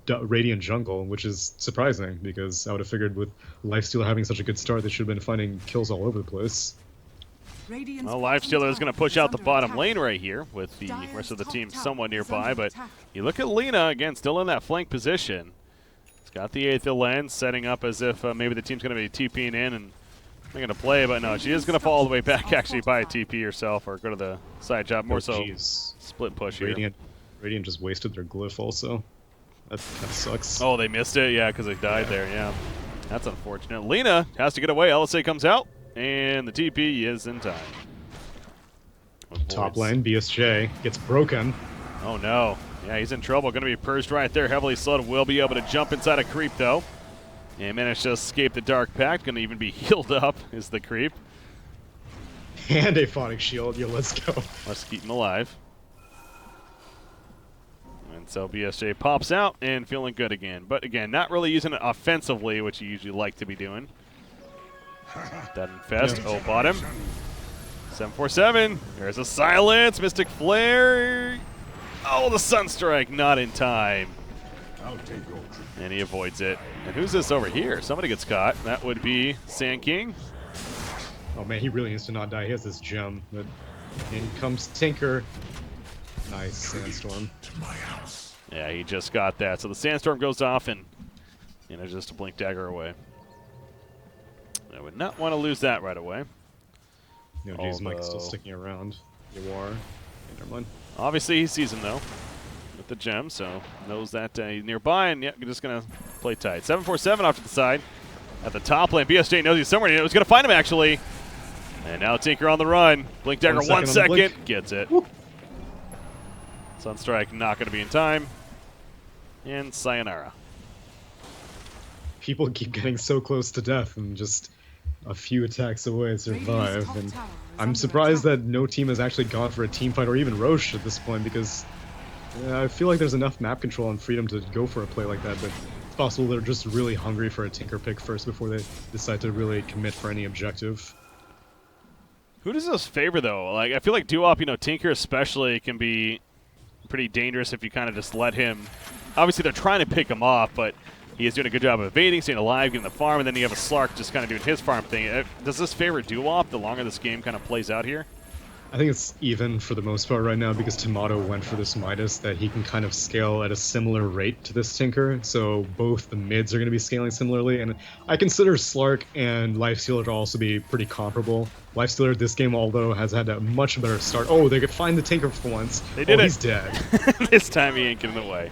Radiant jungle, which is surprising because I would have figured with Lifestealer having such a good start, they should have been finding kills all over the place. Well, Lifestealer is going to push out the bottom lane right here with the rest of the team somewhat nearby, but you look at Lina, again, still in that flank position. He's got the Aether Lens setting up as if maybe the team's going to be TPing in and they're going to play, but no, she is going to fall all the way back, actually, by a TP herself or go to the side job, more so split push here. Radiant just wasted their glyph also. That sucks. Oh, they missed it? Yeah, because they died there, yeah. That's unfortunate. Lina has to get away. LSA comes out, and the TP is in time. Top lane, BSJ gets broken. Oh, no. Yeah, he's in trouble. Going to be purged right there. Heavily slowed. Will be able to jump inside a creep, though. And managed to escape the Dark Pact. Going to even be healed up is the creep. And a Phonic Shield. Yeah, let's go. Let's keep him alive. And so BSJ pops out and feeling good again. But again, not really using it offensively, which you usually like to be doing. That infest. Oh, bottom. 747. There's a silence. Mystic Flare. Oh, the Sunstrike. Not in time. And he avoids it. And who's this over here? Somebody gets caught. That would be Sand King. Oh, man, he really needs to not die. He has this gem. But in comes Tinker. Nice Sandstorm. Yeah, he just got that. So the Sandstorm goes off and just a Blink Dagger away. I would not want to lose that right away. No, geez, Mike's still sticking around. You are. Never mind. Obviously, he sees him, though, with the gem, so knows that he's nearby, and yeah, you're just going to play tight. 747 off to the side. At the top lane, BSJ knows he's somewhere. He was going to find him, actually. And now Tinker on the run. Blink Dagger, 1 second. Gets it. Woo. Sunstrike not going to be in time. And sayonara. People keep getting so close to death and just a few attacks away survive. And I'm surprised that no team has actually gone for a team fight or even Roche at this point because I feel like there's enough map control and freedom to go for a play like that, but it's possible they're just really hungry for a Tinker pick first before they decide to really commit for any objective. Who does this favor, though? Like, I feel like Doo-Wop, Tinker especially, can be pretty dangerous if you kind of just let him. Obviously, they're trying to pick him off, but he is doing a good job of evading, staying alive, getting the farm, and then you have a Slark just kind of doing his farm thing. Does this favor Doo-Wop the longer this game kind of plays out here? I think it's even for the most part right now because Tomato went for this Midas that he can kind of scale at a similar rate to this Tinker, so both the mids are going to be scaling similarly, and I consider Slark and Lifestealer to also be pretty comparable. Lifestealer this game, although, has had a much better start. Oh, they could find the Tinker for once. They did it. He's dead. This time he ain't getting away.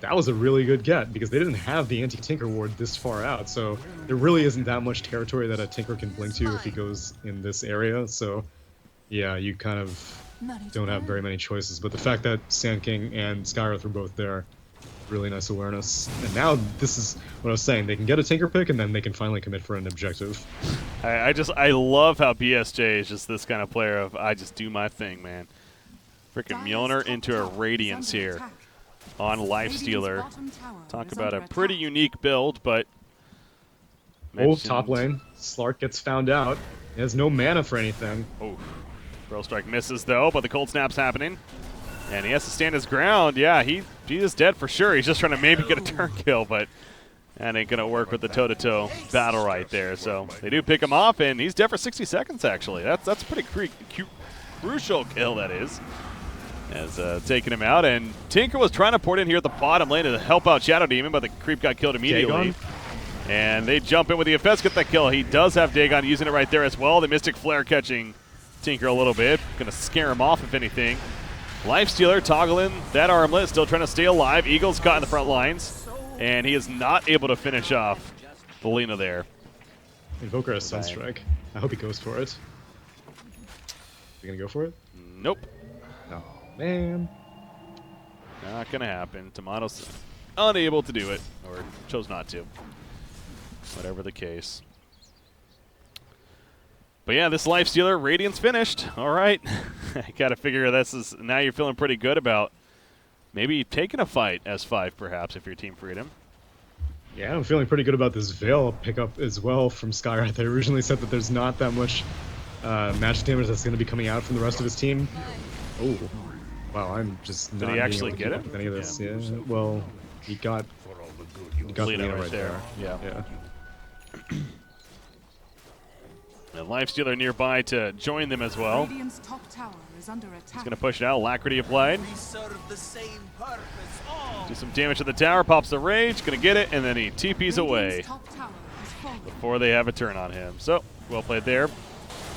That was a really good get because they didn't have the anti-Tinker ward this far out, so there really isn't that much territory that a Tinker can blink to if he goes in this area, so yeah, you kind of don't have very many choices, but the fact that Sand King and Skyreth were both there, really nice awareness. And now this is what I was saying, they can get a Tinker pick and then they can finally commit for an objective. I love how BSJ is just this kind of player of I just do my thing, man. Freaking Mjolnir into a Radiance here on Lifestealer. Talk about a pretty unique build, but oh, top lane. Slark gets found out. He has no mana for anything. Oh. Throw strike misses though, but the cold snap's happening. And he has to stand his ground. Yeah, he is dead for sure. He's just trying to maybe get a turn kill, but that ain't going to work with the toe-to-toe battle right there. So they do pick him off, and he's dead for 60 seconds, actually. That's a pretty crucial kill, that is. As taking him out. And Tinker was trying to port in here at the bottom lane to help out Shadow Demon, but the creep got killed immediately. And they jump in with the Fs, get that kill. He does have Dagon using it right there as well. The Mystic Flare catching Tinker a little bit. Going to scare him off, if anything. Lifestealer toggling that armlet, still trying to stay alive. Eagle's caught in the front lines, and he is not able to finish off the Lina there. Invoker has Sunstrike. I hope he goes for it. You gonna go for it? Nope. No. Man. Not gonna happen. Tomato's unable to do it, or chose not to. Whatever the case. But yeah, this Lifestealer, Radiant's finished. All right. I gotta figure this is, now you're feeling pretty good about maybe taking a fight S5 perhaps if you're Team Freedom. Yeah, I'm feeling pretty good about this Veil pickup as well from Skywrath. They originally said that there's not that much magic damage that's going to be coming out from the rest of his team. Oh, wow, I'm just not Did he actually get it? With any of this. Yeah. Well, he got the Lina right there. Yeah. And Lifestealer nearby to join them as well. He's going to push it out. Alacrity applied. Do some damage to the tower. Pops the Rage. Going to get it. And then he TPs away before they have a turn on him. So, well played there.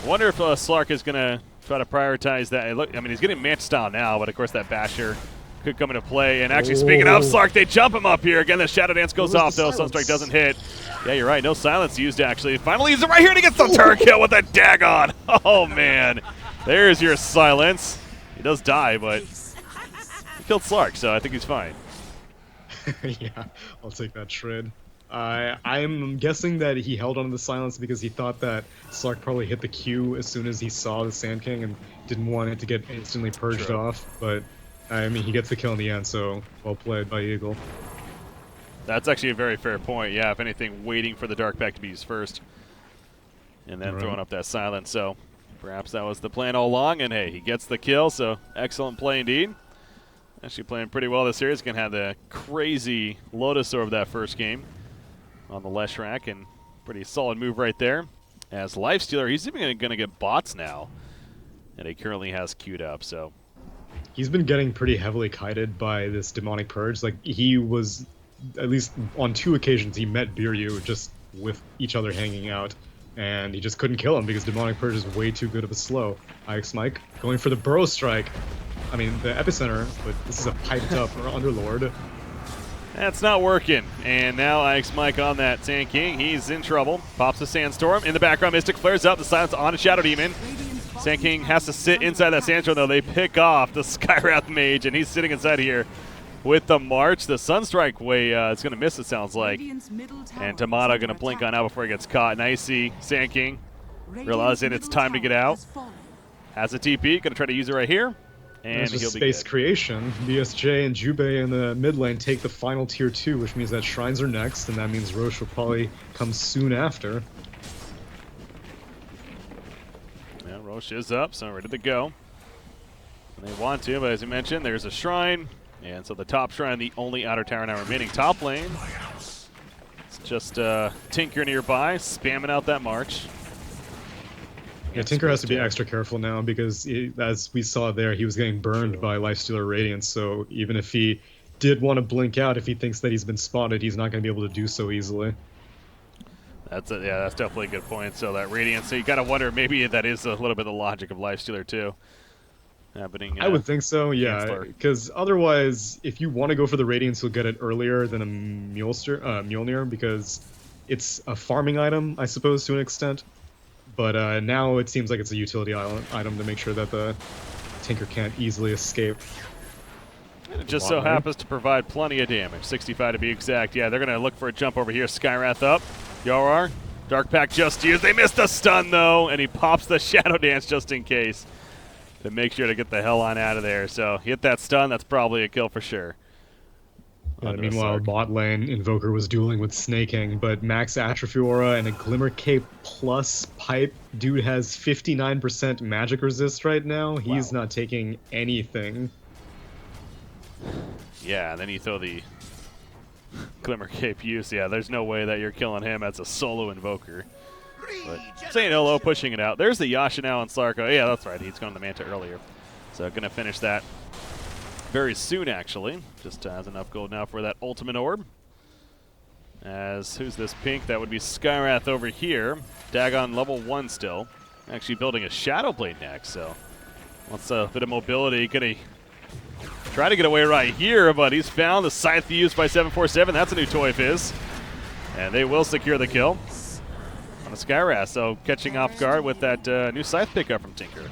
I wonder if Slark is going to try to prioritize that. Look, I mean, he's getting match style now, but of course that Basher could come into play. And actually, speaking of Slark, they jump him up here. Again, the Shadow Dance goes off, though. Sunstrike doesn't hit. Yeah, you're right. No silence used, actually. Finally, he's right here, and he gets the turn kill with that Dagon. Oh, man. There's your silence. He does die, but he killed Slark, so I think he's fine. Yeah, I'll take that shred. I'm guessing that he held on to the silence because he thought that Slark probably hit the Q as soon as he saw the Sand King and didn't want it to get instantly purged off. But, I mean, he gets the kill in the end, so well played by Eagle. That's actually a very fair point. Yeah, if anything, waiting for the Dark Pact to be used first and then throwing up that silence. So perhaps that was the plan all along. And, hey, he gets the kill, so excellent play indeed. Actually playing pretty well this series. Going to have the crazy Lotus Orb that first game on the Leshrac, and pretty solid move right there. As Lifestealer, he's even going to get bots now, and he currently has queued up. So he's been getting pretty heavily kited by this Demonic Purge. Like, he was, at least on 2 occasions, he met Biryu just with each other hanging out, and he just couldn't kill him because Demonic Purge is way too good of a slow. Ix Mike going for the Burrow Strike. I mean, the Epicenter, but this is a piped up Underlord. That's not working. And now Ix Mike on that Sand King. He's in trouble. Pops the Sandstorm. In the background, Mystic flares up. The silence on a Shadow Demon. Sand King has to sit inside that Sandstorm, though. They pick off the Skywrath Mage, and he's sitting inside here with the March. The Sunstrike way is going to miss, it sounds like. And Tomato going to blink on out before he gets caught. Now you see Sand King realizing it's time to get out. Has a TP. Going to try to use it right here. And he'll be space good. creation. BSJ and Jubei in the mid lane take the final tier 2, which means that Shrines are next, and that means Roche will probably come soon after. Yeah, Roche is up, so ready to go. And they want to, but as you mentioned, there's a Shrine. And so the top Shrine, the only outer tower now remaining. Top lane, it's just Tinker nearby, spamming out that March. Yeah, Tinker has to be extra careful now because, as we saw there, he was getting burned by Lifestealer Radiance, so even if he did want to blink out, if he thinks that he's been spotted, he's not going to be able to do so easily. That's definitely a good point. So that Radiance, so you got to wonder, maybe that is a little bit of the logic of Lifestealer too. Happening. I would think so, yeah, because otherwise, if you want to go for the Radiance, you'll get it earlier than a Mjolnir, because it's a farming item, I suppose, to an extent. But now it seems like it's a utility item to make sure that the Tinker can't easily escape. And it just so happens to provide plenty of damage, 65 to be exact. Yeah, they're going to look for a jump over here. Skywrath up. Yorar, Dark Pact just used. They missed the stun, though, and he pops the Shadow Dance just in case to make sure to get the hell on out of there. So hit that stun. That's probably a kill for sure. Yeah, onto the meanwhile, Sark. bot lane, Invoker was dueling with Snaking, but Max Atrophy Aura and a Glimmer Cape plus Pipe. Dude has 59% magic resist right now. He's Wow. not taking anything. Yeah, and then you throw the Glimmer Cape use. Yeah, there's no way that you're killing him as a solo Invoker. But St. Olo pushing it out. There's the Yasha now on Sark. Oh, yeah, that's right. He's going to the Manta earlier. So going to finish that very soon, actually. Just has enough gold now for that ultimate orb. As, who's this pink? That would be Skyrath over here. Dagon level 1 still. Actually building a Shadow Blade next, so wants a bit of mobility. Gonna try to get away right here, but he's found the Scythe used by 747. That's a new toy of his. And they will secure the kill on the Skyrath. So catching off guard with that new Scythe pickup from Tinker.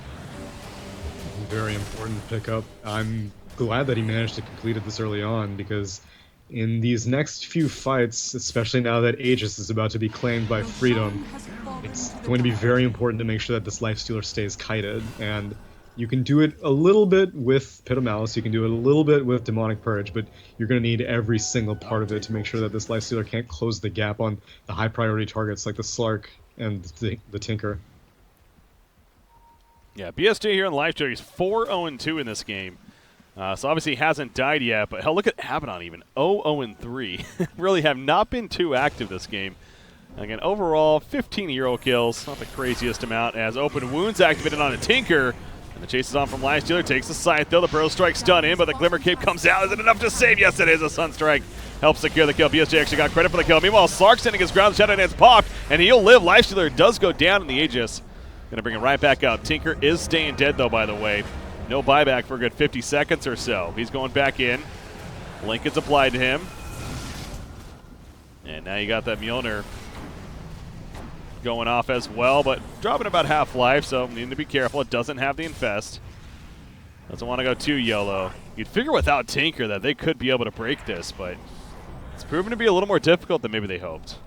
Very important pickup. I'm glad that he managed to complete it this early on, because in these next few fights, especially now that Aegis is about to be claimed by Freedom, it's going to be very important to make sure that this Lifestealer stays kited. And you can do it a little bit with Pit of Malice, you can do it a little bit with Demonic Purge, but you're going to need every single part of it to make sure that this Lifestealer can't close the gap on the high priority targets like the Slark and the Tinker. Yeah, BSJ here in Lifestealer. He's 4-0-2 in this game. So obviously he hasn't died yet, but hell, look at Abaddon even. 0-0-3. Really have not been too active this game. Again, overall, 15 hero kills. Not the craziest amount, as open wounds activated on a Tinker. And the chase is on from Lifestealer. Takes the Scythe, though. The Bro Strike stun in, but the Glimmer Cape comes out. Is it enough to save? Yes, it is. A Sunstrike helps secure the kill. BSJ actually got credit for the kill. Meanwhile, Slark standing his ground. Shadow Dance popped, and he'll live. Lifestealer does go down in the Aegis. Gonna bring it right back out. Tinker is staying dead, though, by the way. No buyback for a good 50 seconds or so. He's going back in. Link is applied to him. And now you got that Mjolnir going off as well, but dropping about half life, so need to be careful. It doesn't have the Infest. Doesn't want to go too YOLO. You'd figure without Tinker that they could be able to break this, but it's proven to be a little more difficult than maybe they hoped.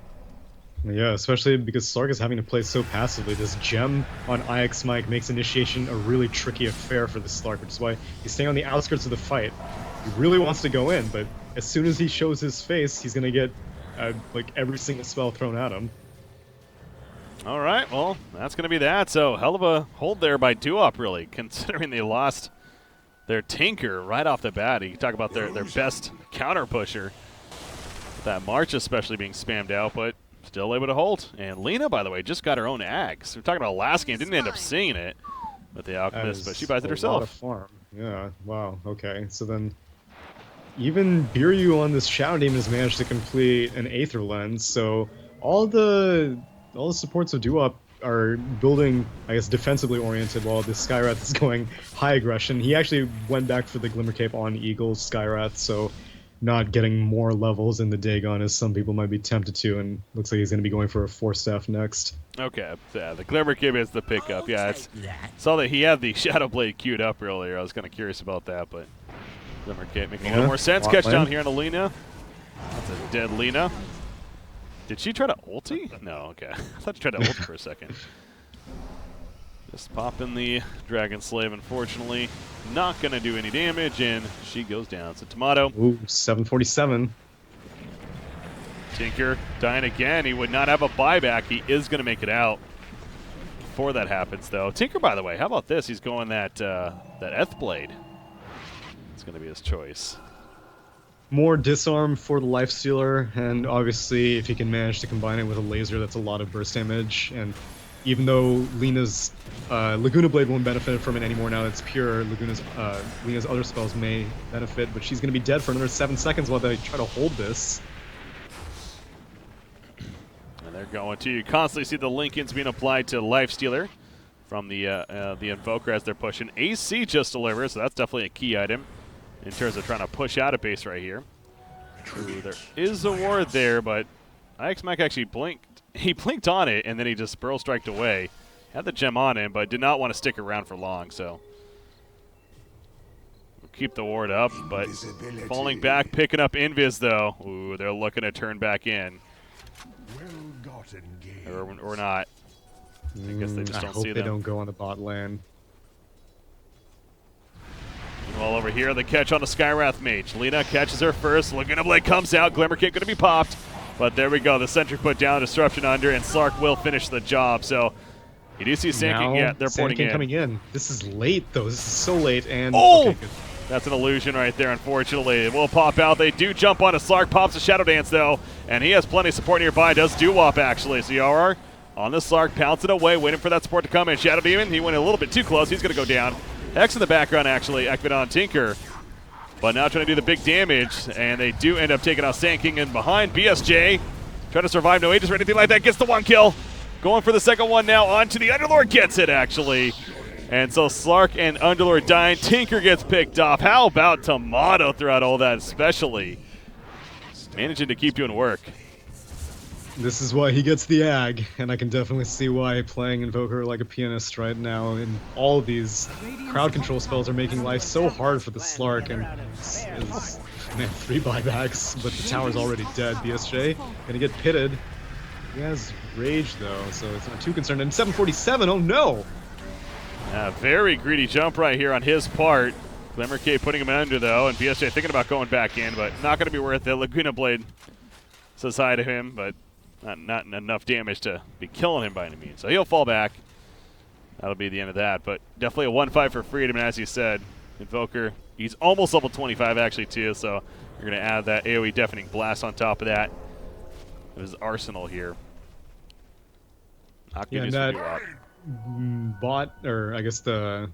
Yeah, especially because Slark is having to play so passively. This gem on IX Mike makes initiation a really tricky affair for the Slark, which is why he's staying on the outskirts of the fight. He really wants to go in, but as soon as he shows his face, he's going to get like every single spell thrown at him. All right, well, that's going to be that. So hell of a hold there by Duop, really, considering they lost their Tinker right off the bat. You talk about their best counter pusher. That March especially being spammed out, but still able to hold. And Lena, by the way, just got her own Axe. We're talking about last game, didn't end up seeing it with the Alchemist, but she buys it herself. A lot of farm. Yeah, wow, okay. So then even Biryu on this Shadow Demon has managed to complete an Aether Lens, so all the supports of Duop are building, I guess, defensively oriented, while the Skyrath is going high aggression. He actually went back for the Glimmer Cape on Eagle's Skyrath, so not getting more levels in the Dagon as some people might be tempted to, and looks like he's going to be going for a 4-staff next. Okay, yeah, the Glimmer Cape is the pickup. Yeah, saw that he had the Shadow Blade queued up earlier. I was kind of curious about that, but Glimmer Cape making a little more sense. Catch down here on Alina. That's a dead Lina. Did she try to ulti? No, okay. I thought she tried to ulti for a second. Just popping the Dragon Slave, unfortunately. Not going to do any damage, and she goes down. So Tomato. Ooh, 747. Tinker dying again. He would not have a buyback. He is going to make it out before that happens, though. Tinker, by the way, how about this? He's going that Eth Blade. It's going to be his choice. More disarm for the Lifestealer, and obviously if he can manage to combine it with a laser, that's a lot of burst damage. And even though Lena's Laguna Blade won't benefit from it anymore now it's pure, Lena's other spells may benefit, but she's going to be dead for another 7 seconds while they try to hold this. And they're going to constantly see the Lincolns being applied to Lifestealer from the Invoker as they're pushing. AC just delivered, so that's definitely a key item in terms of trying to push out a base right here. Ooh, there is a ward there, but IX Mike actually blinked. He blinked on it, and then he just Burrow Striked away. Had the gem on him, but did not want to stick around for long, so we'll keep the ward up, but falling back, picking up Invis, though. Ooh, they're looking to turn back in. Or not. I guess they just don't see them. I hope they don't go on the bot lane. Well, over here, the catch on the Skywrath Mage. Lena catches her first. Laguna Blade comes out. Glimmer Kit going to be popped. But there we go. The Sentry put down, Disruption under, and Slark will finish the job. So you do see Sand King. They're porting in. Coming in. This is late, though. This is so late. And oh! Okay, That's an illusion right there, unfortunately. It will pop out. They do jump on a Slark. Pops a Shadow Dance, though. And he has plenty of support nearby. Does doo-wop, actually. So YRR on the Slark, pouncing away, waiting for that support to come in. Shadow Demon, he went a little bit too close. He's going to go down. Hex in the background, actually, activated on Tinker. But now trying to do the big damage, and they do end up taking out Sand King in behind. BSJ trying to survive, no ages or anything like that, gets the 1 kill. Going for the second one now, onto the Underlord, gets it, actually. And so Slark and Underlord dying. Tinker gets picked off. How about Tomato throughout all that, especially? Managing to keep doing work. This is why he gets the Ag, and I can definitely see why playing Invoker like a pianist right now in all of these crowd control spells are making life so hard for the Slark, and man, 3 buybacks, but the tower's already dead. BSJ gonna get pitted. He has Rage though, so it's not too concerned. And 747, oh no! Very greedy jump right here on his part. Glimmer K putting him under though, and BSJ thinking about going back in, but not gonna be worth it. Laguna Blade says hi to him, but not enough damage to be killing him by any means. So he'll fall back. That'll be the end of that. But definitely a 1-5 for Freedom. And as you said, Invoker, he's almost level 25 actually too. So you're going to add that AoE Deafening Blast on top of that. His arsenal here. Not good news for that bot, or I guess the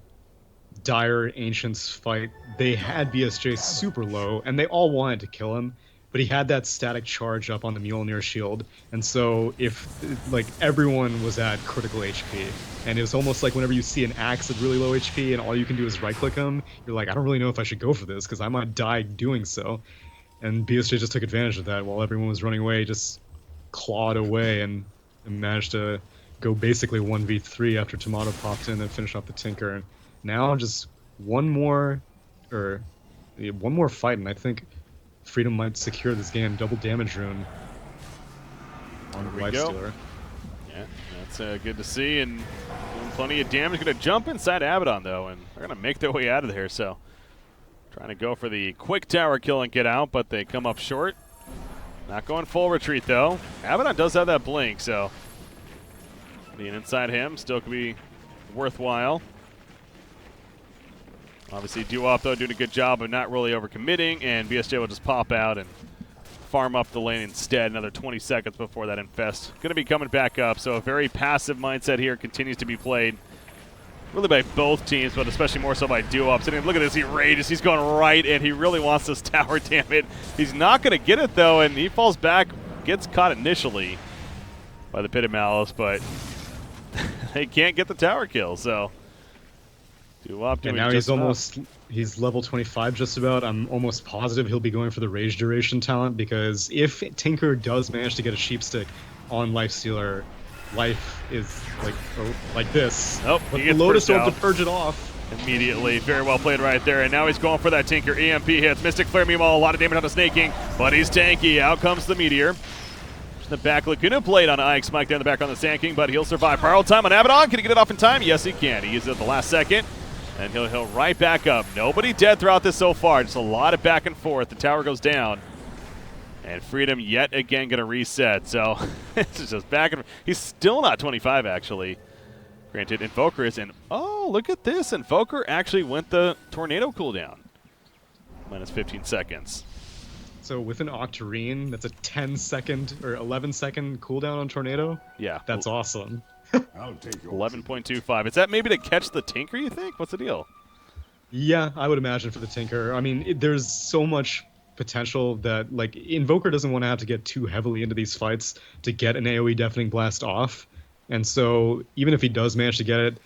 Dire Ancients fight, they had BSJ super low, and they all wanted to kill him. But he had that static charge up on the Mjolnir shield, and so if, like, everyone was at critical HP, and it was almost like whenever you see an axe at really low HP and all you can do is right-click him, you're like, I don't really know if I should go for this, because I might die doing so. And BSJ just took advantage of that while everyone was running away, just clawed away and managed to go basically 1v3 after Tomato popped in and finished off the Tinker. And now just one more fight, and I think Freedom might secure this game. Double damage rune on Lifestealer. Yeah, that's good to see, and doing plenty of damage. Going to jump inside Abaddon, though, and they're going to make their way out of there. So trying to go for the quick tower kill and get out, but they come up short. Not going full retreat, though. Abaddon does have that blink, so being inside him still could be worthwhile. Obviously, Doo-Wop, though, doing a good job of not really overcommitting, and BSJ will just pop out and farm up the lane instead. Another 20 seconds before that Infest. Going to be coming back up, so a very passive mindset here continues to be played really by both teams, but especially more so by Doo-Wop. Look at this, he rages, he's going right, and he really wants this tower, damn it. He's not going to get it, though, and he falls back, gets caught initially by the Pit of Malice, but they can't get the tower kill, so Doo-Wop doing now just he's level 25 just about. I'm almost positive he'll be going for the Rage Duration talent, because if Tinker does manage to get a Sheepstick on Lifestealer, life is like this. Nope, but the Lotus Orb to purge it off. Immediately. Very well played right there, and now he's going for that Tinker. EMP hits. Mystic Flare, meanwhile, a lot of damage on the Snake King, but he's tanky. Out comes the Meteor. The back Laguna Blade on Ike, Smike there in the back on the Sand King, but he'll survive. Pyro time on Abaddon. Can he get it off in time? Yes, he can. He uses it at the last second, and he'll right back up. Nobody dead throughout this so far. Just a lot of back and forth. The tower goes down, and Freedom yet again going to reset. So it's just back and he's still not 25 actually. Granted, Invoker is in. Oh, look at this. Invoker actually went the Tornado cooldown. Minus 15 seconds. So with an Octarine, that's a 10-second or 11-second cooldown on Tornado? Yeah. That's awesome. I'll take 11.25. Is that maybe to catch the Tinker, you think? What's the deal? Yeah, I would imagine for the Tinker. I mean, there's so much potential that, like, Invoker doesn't want to have to get too heavily into these fights to get an AoE Deafening Blast off. And so even if he does manage to get it,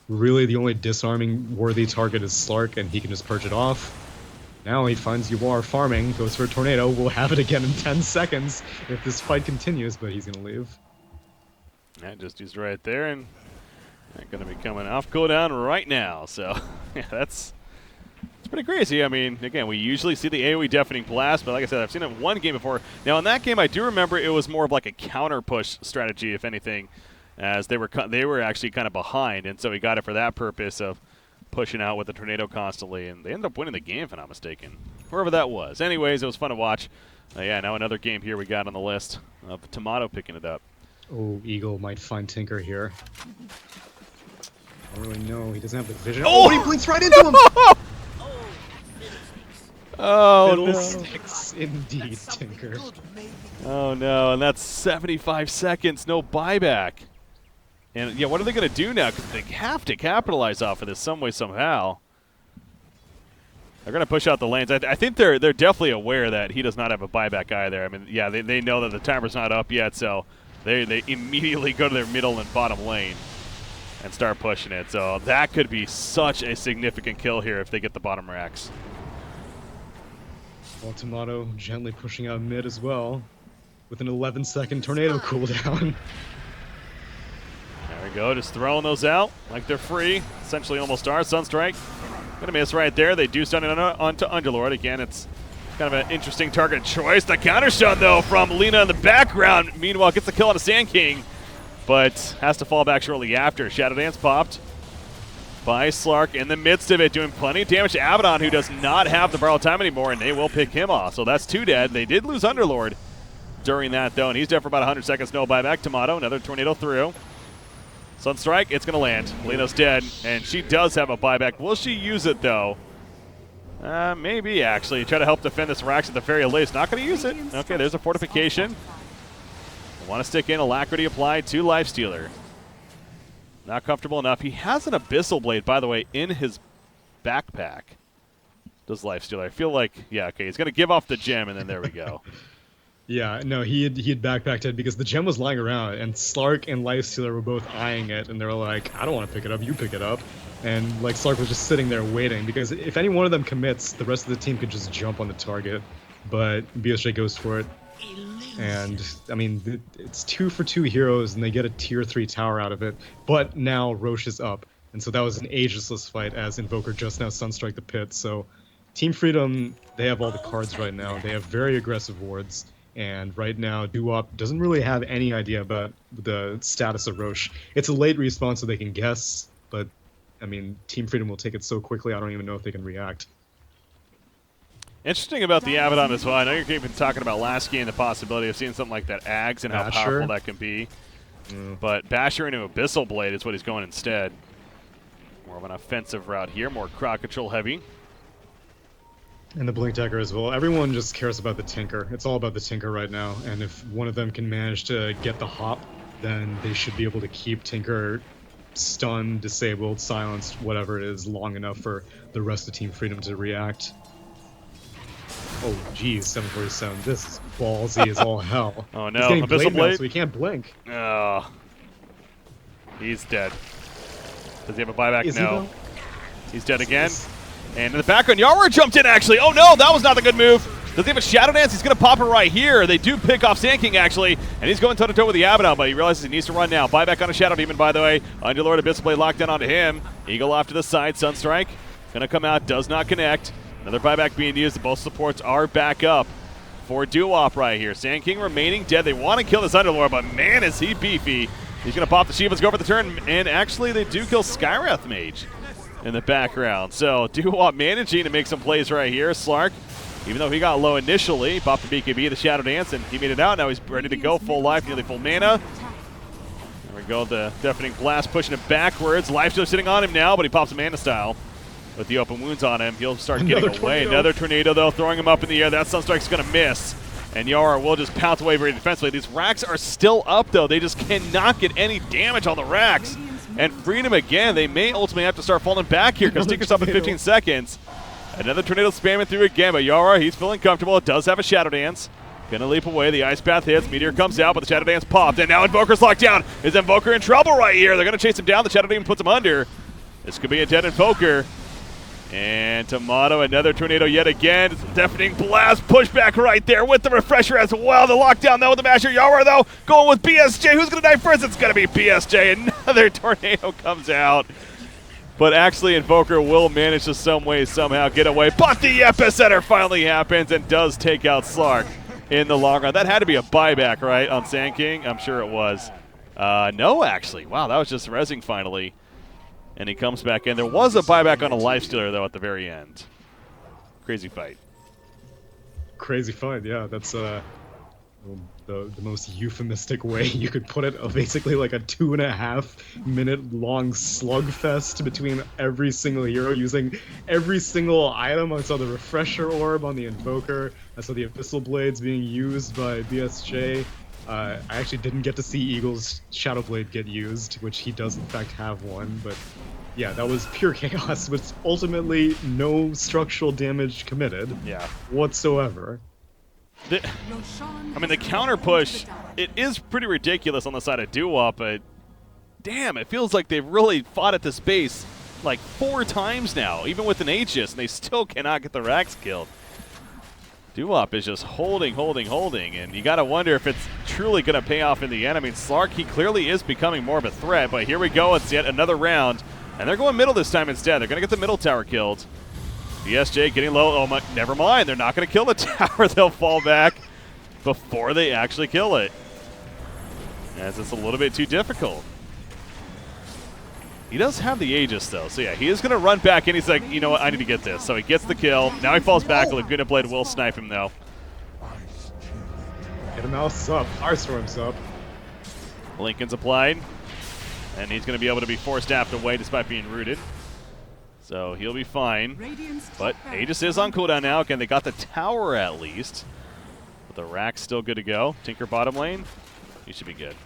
really the only disarming worthy target is Slark, and he can just purge it off. Now he finds Yuvar farming, goes for a Tornado, we'll have it again in 10 seconds if this fight continues, but he's going to leave. Yeah, just used right there, and going to be coming off cooldown right now. So, yeah, it's pretty crazy. I mean, again, we usually see the AoE Deafening Blast, but like I said, I've seen it in one game before. Now, in that game, I do remember it was more of like a counter-push strategy, if anything, as they were actually kind of behind, and so he got it for that purpose of pushing out with the tornado constantly, and they ended up winning the game, if I'm not mistaken. Whoever that was. Anyways, it was fun to watch. Yeah, now another game here we got on the list of Tomato picking it up. Oh, Eagle might find Tinker here. I don't really know. He doesn't have the vision. Oh, he blinks right into him! Oh, no. Fiddlesticks, indeed, Tinker. Oh, no, and that's 75 seconds, no buyback. And, yeah, what are they going to do now? Because they have to capitalize off of this some way, somehow. They're going to push out the lanes. I think they're definitely aware that he does not have a buyback either. I mean, yeah, they know that the timer's not up yet, so they immediately go to their middle and bottom lane and start pushing it. So that could be such a significant kill here if they get the bottom racks. Well, Tomato gently pushing out mid as well with an 11-second tornado cooldown. There we go, just throwing those out like they're free. Essentially almost are. Sunstrike gonna miss right there. They do stun it onto Underlord. Again, it's kind of an interesting target choice. The counter stun, though, from Lina in the background. Meanwhile, gets the kill on a Sand King, but has to fall back shortly after. Shadow Dance popped by Slark in the midst of it, doing plenty of damage to Abaddon, who does not have the borrowed time anymore, and they will pick him off. So that's 2 dead. They did lose Underlord during that, though, and he's dead for about 100 seconds. No buyback. Tomato, another tornado through. Sunstrike, it's going to land. Lina's dead, and she does have a buyback. Will she use it, though? Maybe, actually. Try to help defend this Rax at the very least. Not going to use it. Okay, there's a fortification. Want to stick in Alacrity applied to Lifestealer. Not comfortable enough. He has an Abyssal Blade, by the way, in his backpack. Does Lifestealer. I feel like, yeah, okay, he's going to give off the gem, and then there we go. Yeah, no, he had backpacked it because the gem was lying around, and Slark and Lifestealer were both eyeing it, and they were like, I don't want to pick it up, you pick it up. And like Slark was just sitting there waiting, because if any one of them commits, the rest of the team could just jump on the target. But BSJ goes for it. And, I mean, it's 2 for 2 heroes, and they get a tier 3 tower out of it. But now Roche is up, and so that was an ageless fight as Invoker just now Sunstrike the pit. So Team Freedom, they have all the cards right now. They have very aggressive wards. And right now, Doo-Wop doesn't really have any idea about the status of Roche. It's a late respawn, so they can guess, but, I mean, Team Freedom will take it so quickly, I don't even know if they can react. Interesting about the Abaddon as well. I know you're even talking about last game, the possibility of seeing something like that Ags and how powerful that can be. But Basher into Abyssal Blade is what he's going instead. More of an offensive route here, more crowd control heavy. And the Blink Dagger as well. Everyone just cares about the Tinker. It's all about the Tinker right now. And if one of them can manage to get the hop, then they should be able to keep Tinker stunned, disabled, silenced, whatever it is, long enough for the rest of Team Freedom to react. Oh, geez, 747. This is ballsy as all hell. Oh, no. He's getting Abyssal Blade? now, so he can't blink. Oh. He's dead. Does he have a buyback? Is no. He He's dead again. And in the background, Yarwar jumped in, actually. Oh, no, that was not the good move. Does he have a Shadow Dance? He's going to pop it right here. They do pick off Sand King, actually, and he's going toe-to-toe with the Abaddon, but he realizes he needs to run now. Buyback on a Shadow Demon, by the way. Underlord Abyssal Blade locked down onto him. Eagle off to the side. Sunstrike going to come out, does not connect. Another buyback being used. Both supports are back up for Doo-Wop right here. Sand King remaining dead. They want to kill this Underlord, but man, is he beefy. He's going to pop the Shivas, go for the turn, and actually they do kill Skywrath Mage in the background. So Doo-Wop managing to make some plays right here. Slark, even though he got low initially, popped the BKB, the Shadow Dance, and he made it out. Now he's ready to go, full life, nearly full mana. There we go, the Deafening Blast pushing it backwards. Life's still sitting on him now, but he pops a Mana Style. With the open wounds on him, he'll start getting away. Another tornado, though, throwing him up in the air. That Sunstrike's going to miss. And Yara will just pounce away very defensively. These racks are still up, though. They just cannot get any damage on the racks. And Freedom, again, they may ultimately have to start falling back here because Tinker's up in 15 seconds. Another tornado spamming through again, but Yara, he's feeling comfortable. It does have a Shadow Dance. Gonna leap away. The Ice Path hits. Meteor comes out, but the Shadow Dance popped. And now Invoker's locked down. Is Invoker in trouble right here? They're going to chase him down. The Shadow Demon puts him under. This could be a dead Invoker. And Tomato, another tornado yet again. Deafening Blast, pushback right there with the refresher as well. The lockdown though with the Basher. Yara though going with BSJ. Who's going to die first? It's going to be BSJ. Another tornado comes out. But actually Invoker will manage to some way, somehow get away. But the Epicenter finally happens and does take out Slark in the long run. That had to be a buyback, right, on Sand King? I'm sure it was. No, actually. Wow, that was just rezzing finally. And he comes back in. There was a buyback on a lifestealer, though, at the very end. Crazy fight. Crazy fight, yeah. That's the most euphemistic way you could put it. Basically like a 2.5 minute long slugfest between every single hero using every single item. I saw the refresher orb on the Invoker. I saw the Abyssal Blades being used by BSJ. I actually didn't get to see Eagle's Shadow Blade get used, which he does in fact have one, but yeah, that was pure chaos with ultimately no structural damage committed whatsoever. I mean, the counter push, it is pretty ridiculous on the side of Doo-Wop, but damn, it feels like they've really fought at this base like 4 times now, even with an Aegis, and they still cannot get the Rax killed. Doo-Wop is just holding, and you got to wonder if it's truly going to pay off in the end. I mean, Slark, he clearly is becoming more of a threat, but here we go. It's yet another round, and they're going middle this time instead. They're going to get the middle tower killed. BSJ getting low. Oh, my, never mind. They're not going to kill the tower. They'll fall back before they actually kill it, as it's a little bit too difficult. He does have the Aegis, though. So, yeah, he is going to run back in. He's like, you know what? I need to get this. So he gets the kill. Now he falls back. Laguna Blade will snipe him, though. Get him else up. Firestorm's up. Lincoln's applied. And he's going to be able to be force-staffed away despite being rooted. So he'll be fine. But Aegis is on cooldown now. Again, they got the tower at least. But the Rack's still good to go. Tinker bottom lane. He should be good.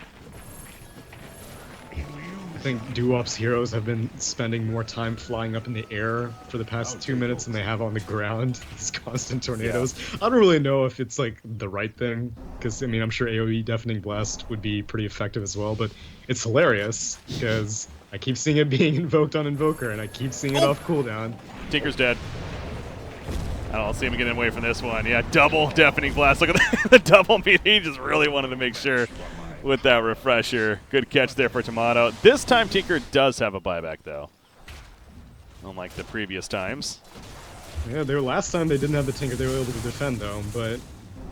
I think Doo-Wop's heroes have been spending more time flying up in the air for the past 2 minutes than they have on the ground. These constant tornadoes. Yeah. I don't really know if it's like the right thing, because I mean I'm sure AoE Deafening Blast would be pretty effective as well, but it's hilarious because I keep seeing it being invoked on Invoker and I keep seeing it off cooldown. Tinker's dead. I don't see him getting away from this one. Yeah, double Deafening Blast. Look at the double meat. He just really wanted to make sure with that refresher. Good catch there for Tomato. This time Tinker does have a buyback, though, unlike the previous times. Yeah, last time they didn't have the Tinker. They were able to defend, though. But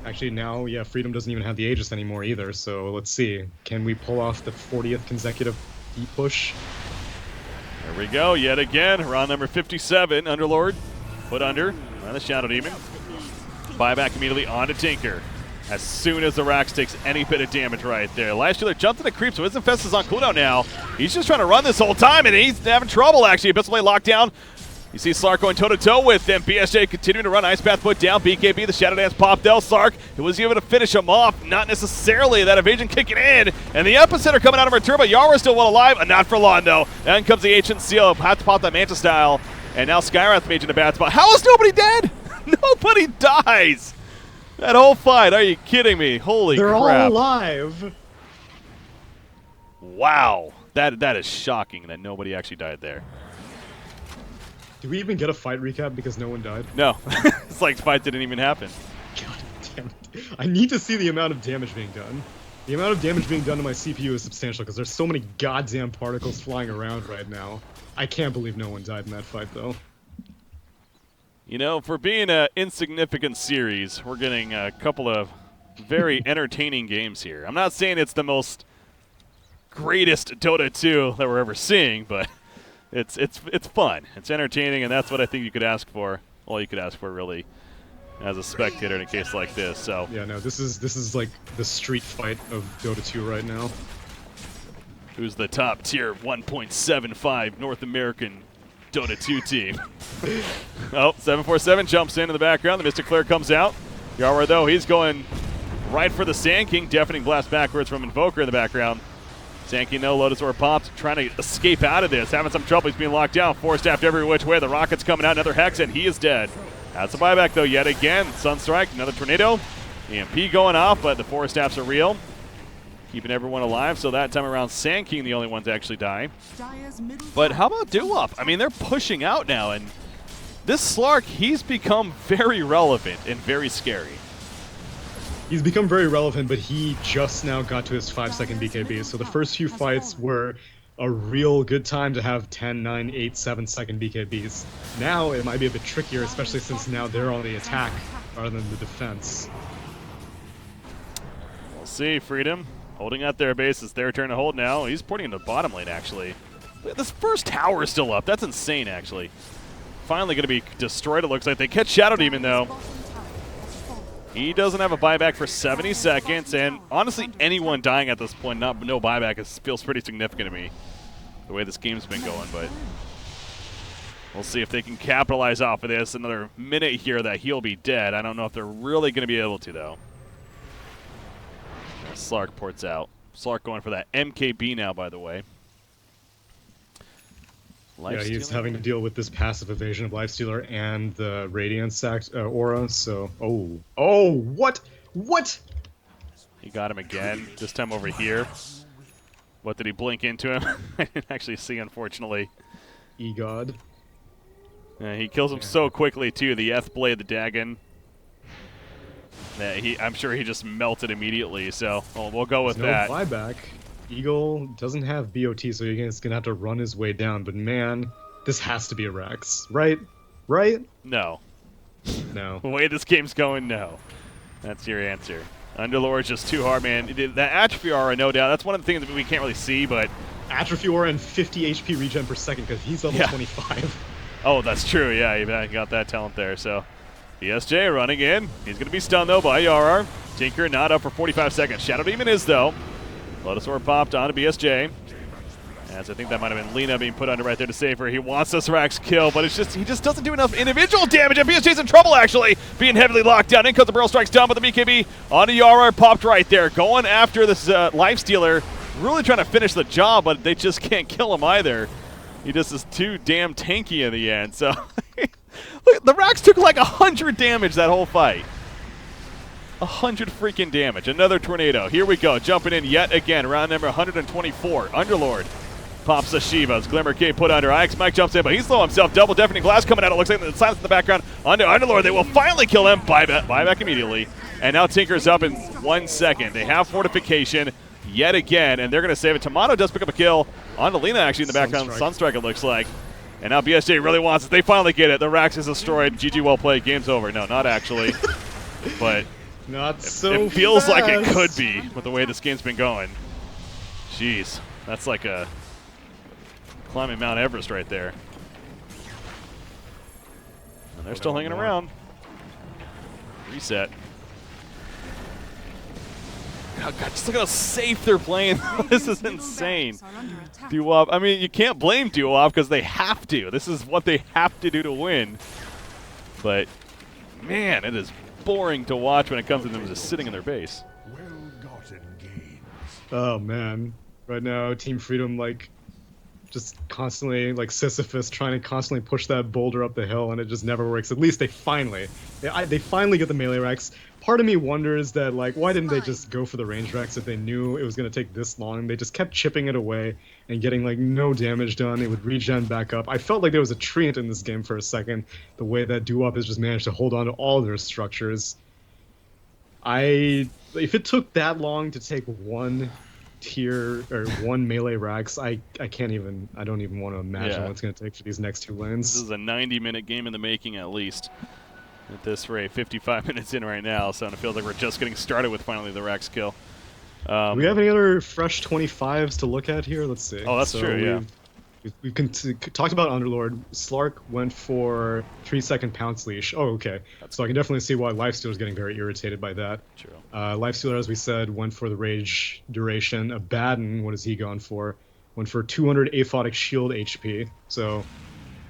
actually now, yeah, Freedom doesn't even have the Aegis anymore either. So let's see. Can we pull off the 40th consecutive deep push? There we go. Yet again, round number 57. Underlord put under by the Shadow Demon. Buyback immediately onto Tinker. As soon as the Rax takes any bit of damage right there. Lifestealer jumped in the creep, so Infest is on cooldown now. He's just trying to run this whole time, and he's having trouble, actually. Abyssal Blade locked down. You see Slark going toe-to-toe with them. BSJ continuing to run. Ice Path put down. BKB, the Shadow Dance popped out. Slark, it was able to finish him off. Not necessarily that evasion kicking in. And the Epicenter coming out of her turbo. Yara still well alive. Not for long, though. Then comes the Ancient Seal. Have to pop that Manta style. And now Skywrath Mage in a bad spot. How is nobody dead? Nobody dies. That whole fight, are you kidding me? Holy crap. They're all alive. Wow. That is shocking that nobody actually died there. Do we even get a fight recap because no one died? No. It's like the fight didn't even happen. God damn it. I need to see the amount of damage being done. The amount of damage being done to my CPU is substantial because there's so many goddamn particles flying around right now. I can't believe no one died in that fight, though. You know, for being an insignificant series, we're getting a couple of very entertaining games here. I'm not saying it's the most greatest Dota 2 that we're ever seeing, but it's fun. It's entertaining, and that's what I think you could ask for. All you could ask for, really, as a spectator in a case like this. So yeah, no, this is like the street fight of Dota 2 right now. Who's the top tier 1.75 North American Dota 2 team? Oh, 747 jumps in the background. The Mystic Flare comes out. Yara, though, he's going right for the Sand King. Deafening Blast backwards from Invoker in the background. Sand King, no, Lotus Orb popped, trying to escape out of this. Having some trouble. He's being locked down. Force-staffed every which way. The Rocket's coming out. Another Hex, and he is dead. That's a buyback, though, yet again. Sunstrike, another Tornado. EMP going off, but the Force-staffs are real. Keeping everyone alive, so that time around Sand King, the only one to actually die. But how about Doo-Wop? I mean, they're pushing out now, and this Slark, he's become very relevant and very scary. He's become very relevant, but he just now got to his 5-second BKB, so the first few fights were a real good time to have 10, 9, 8, 7-second BKBs. Now it might be a bit trickier, especially since now they're on the attack rather than the defense. We'll see. Freedom holding out their base. It's their turn to hold now. He's porting into bottom lane, actually. This first tower is still up. That's insane, actually. Finally going to be destroyed, it looks like. They catch Shadow Demon, though. He doesn't have a buyback for 70 seconds, and honestly, anyone dying at this point, no buyback, feels pretty significant to me, the way this game's been going, but we'll see if they can capitalize off of this. Another minute here that he'll be dead. I don't know if they're really going to be able to, though. Slark ports out. Slark going for that MKB now, by the way. Yeah, he's having to deal with this passive evasion of Lifestealer and the Radiance aura, so... Oh, what? What? He got him again, this time over here. What, did he blink into him? I didn't actually see, unfortunately. E-God. He kills him so quickly, too. The Blade, the Dagon. I'm sure he just melted immediately, so we'll go with that. No buyback. Eagle doesn't have BO2, so he's going to have to run his way down. But man, this has to be a Rex, right? Right? No. No. The way this game's going, no. That's your answer. Underlord's just too hard, man. That Atrophy Aura, no doubt. That's one of the things that we can't really see, but... Atrophy Aura and 50 HP regen per second because he's level 25. Oh, that's true. Yeah, he got that talent there, so... BSJ running in. He's going to be stunned, though, by Yarr. Tinker not up for 45 seconds. Shadow Demon is, though. Lotus Orb popped onto BSJ. As I think that might have been Lina being put under right there to save her. He wants this Rax kill, but it's just he just doesn't do enough individual damage, and BSJ's in trouble, actually. Being heavily locked down. In comes the Barrel Strikes down, but the BKB onto Yarr popped right there. Going after this Lifestealer. Really trying to finish the job, but they just can't kill him either. He just is too damn tanky in the end, so... Look, the Rax took like 100 damage that whole fight. 100 freaking damage. Another tornado. Here we go. Jumping in yet again. Round number 124. Underlord pops the Shivas. Glimmer K put under. IX Mike jumps in, but he's low himself. Double deafening glass coming out. It looks like the silence in the background. Onto Underlord. They will finally kill him. Buyback immediately. And now Tinker's up in 1 second. They have fortification yet again, and they're going to save it. Tomato does pick up a kill. Onto Lina actually in the background. Sunstrike, it looks like. And now BSJ really wants it. They finally get it. The Rax is destroyed. GG, well played. Game's over. No, not actually. But it feels like it could be with the way this game's been going. Jeez. That's like a climbing Mount Everest right there. And they're still hanging around. Reset. God, just look how safe they're playing. This is insane. Duop. I mean, you can't blame Duop because they have to. This is what they have to do to win. But, man, it is boring to watch when it comes to them just sitting in their base. Oh, man. Right now, Team Freedom, like, just constantly, like Sisyphus, trying to constantly push that boulder up the hill, and it just never works. At least they finally get the melee Rex. Part of me wonders that, like, why didn't they just go for the range Rex if they knew it was going to take this long? They just kept chipping it away and getting, like, no damage done. It would regen back up. I felt like there was a treant in this game for a second, the way that Duop has just managed to hold on to all their structures. If it took that long to take one tier or one melee Rex, I don't even want to imagine what it's going to take for these next two lanes. This is a 90-minute game in the making at least. At this rate, 55 minutes in right now, so it feels like we're just getting started with finally the Rex kill. Do we have any other fresh 25s to look at here? Let's see. Oh, that's true, yeah. We've talked about Underlord. Slark went for 3-second Pounce Leash. Oh, okay. So I can definitely see why Lifestealer is getting very irritated by that. True. Lifestealer, as we said, went for the Rage duration. Abaddon, what has he gone for? Went for 200 aphotic shield HP. So,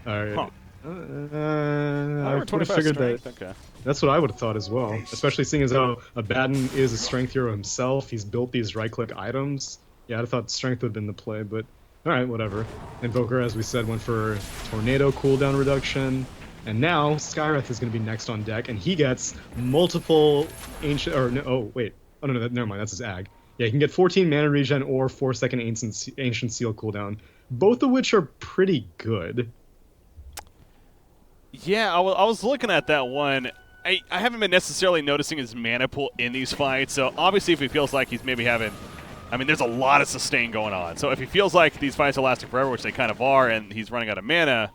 I would have figured that. Okay. That's what I would have thought as well. Especially seeing as how Abaddon is a strength hero himself. He's built these right-click items. Yeah, I'd have thought strength would have been the play, but alright, whatever. Invoker, as we said, went for Tornado cooldown reduction. And now, Skyreth is going to be next on deck, and he gets multiple ancient... Or, no, oh, wait. Oh, no, never mind. That's his Ag. Yeah, he can get 14 mana regen or 4-second ancient seal cooldown. Both of which are pretty good. Yeah, I was looking at that one. I haven't been necessarily noticing his mana pool in these fights, so obviously if he feels like he's maybe having... I mean, there's a lot of sustain going on. So if he feels like these fights are lasting forever, which they kind of are, and he's running out of mana,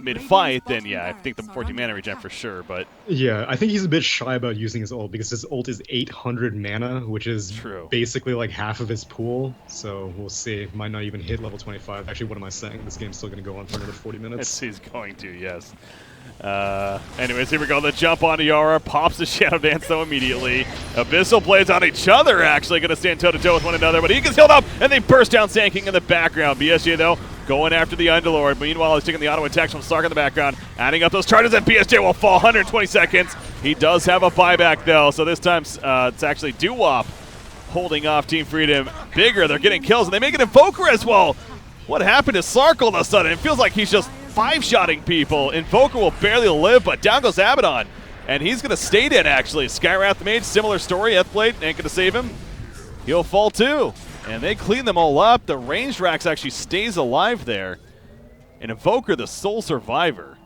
mid-fight, then yeah, I think the 14 mana regen for sure, but... Yeah, I think he's a bit shy about using his ult because his ult is 800 mana, which is basically like half of his pool, so we'll see. Might not even hit level 25. Actually, what am I saying? This game's still going to go on for another 40 minutes. He's going to, yes. Anyways, here we go. The jump onto Yara, pops the Shadow Dance though immediately. Abyssal Blades on each other, actually going to stand toe-to-toe with one another, but he gets healed up, and they burst down Sand King in the background. BSJ, though, going after the Underlord. Meanwhile, he's taking the auto attacks from Stark in the background, adding up those charges, and BSJ will fall 120 seconds. He does have a buyback, though, so this time it's actually Doo-Wop holding off Team Freedom bigger. They're getting kills, and they make an Invoker as well. What happened to Slark all of a sudden? It feels like he's just five-shotting people. Invoker will barely live, but down goes Abaddon. And he's going to stay dead, actually. Skywrath Mage, similar story. Earthblade ain't going to save him. He'll fall, too. And they clean them all up. The ranged Rax actually stays alive there. And Invoker, the sole survivor.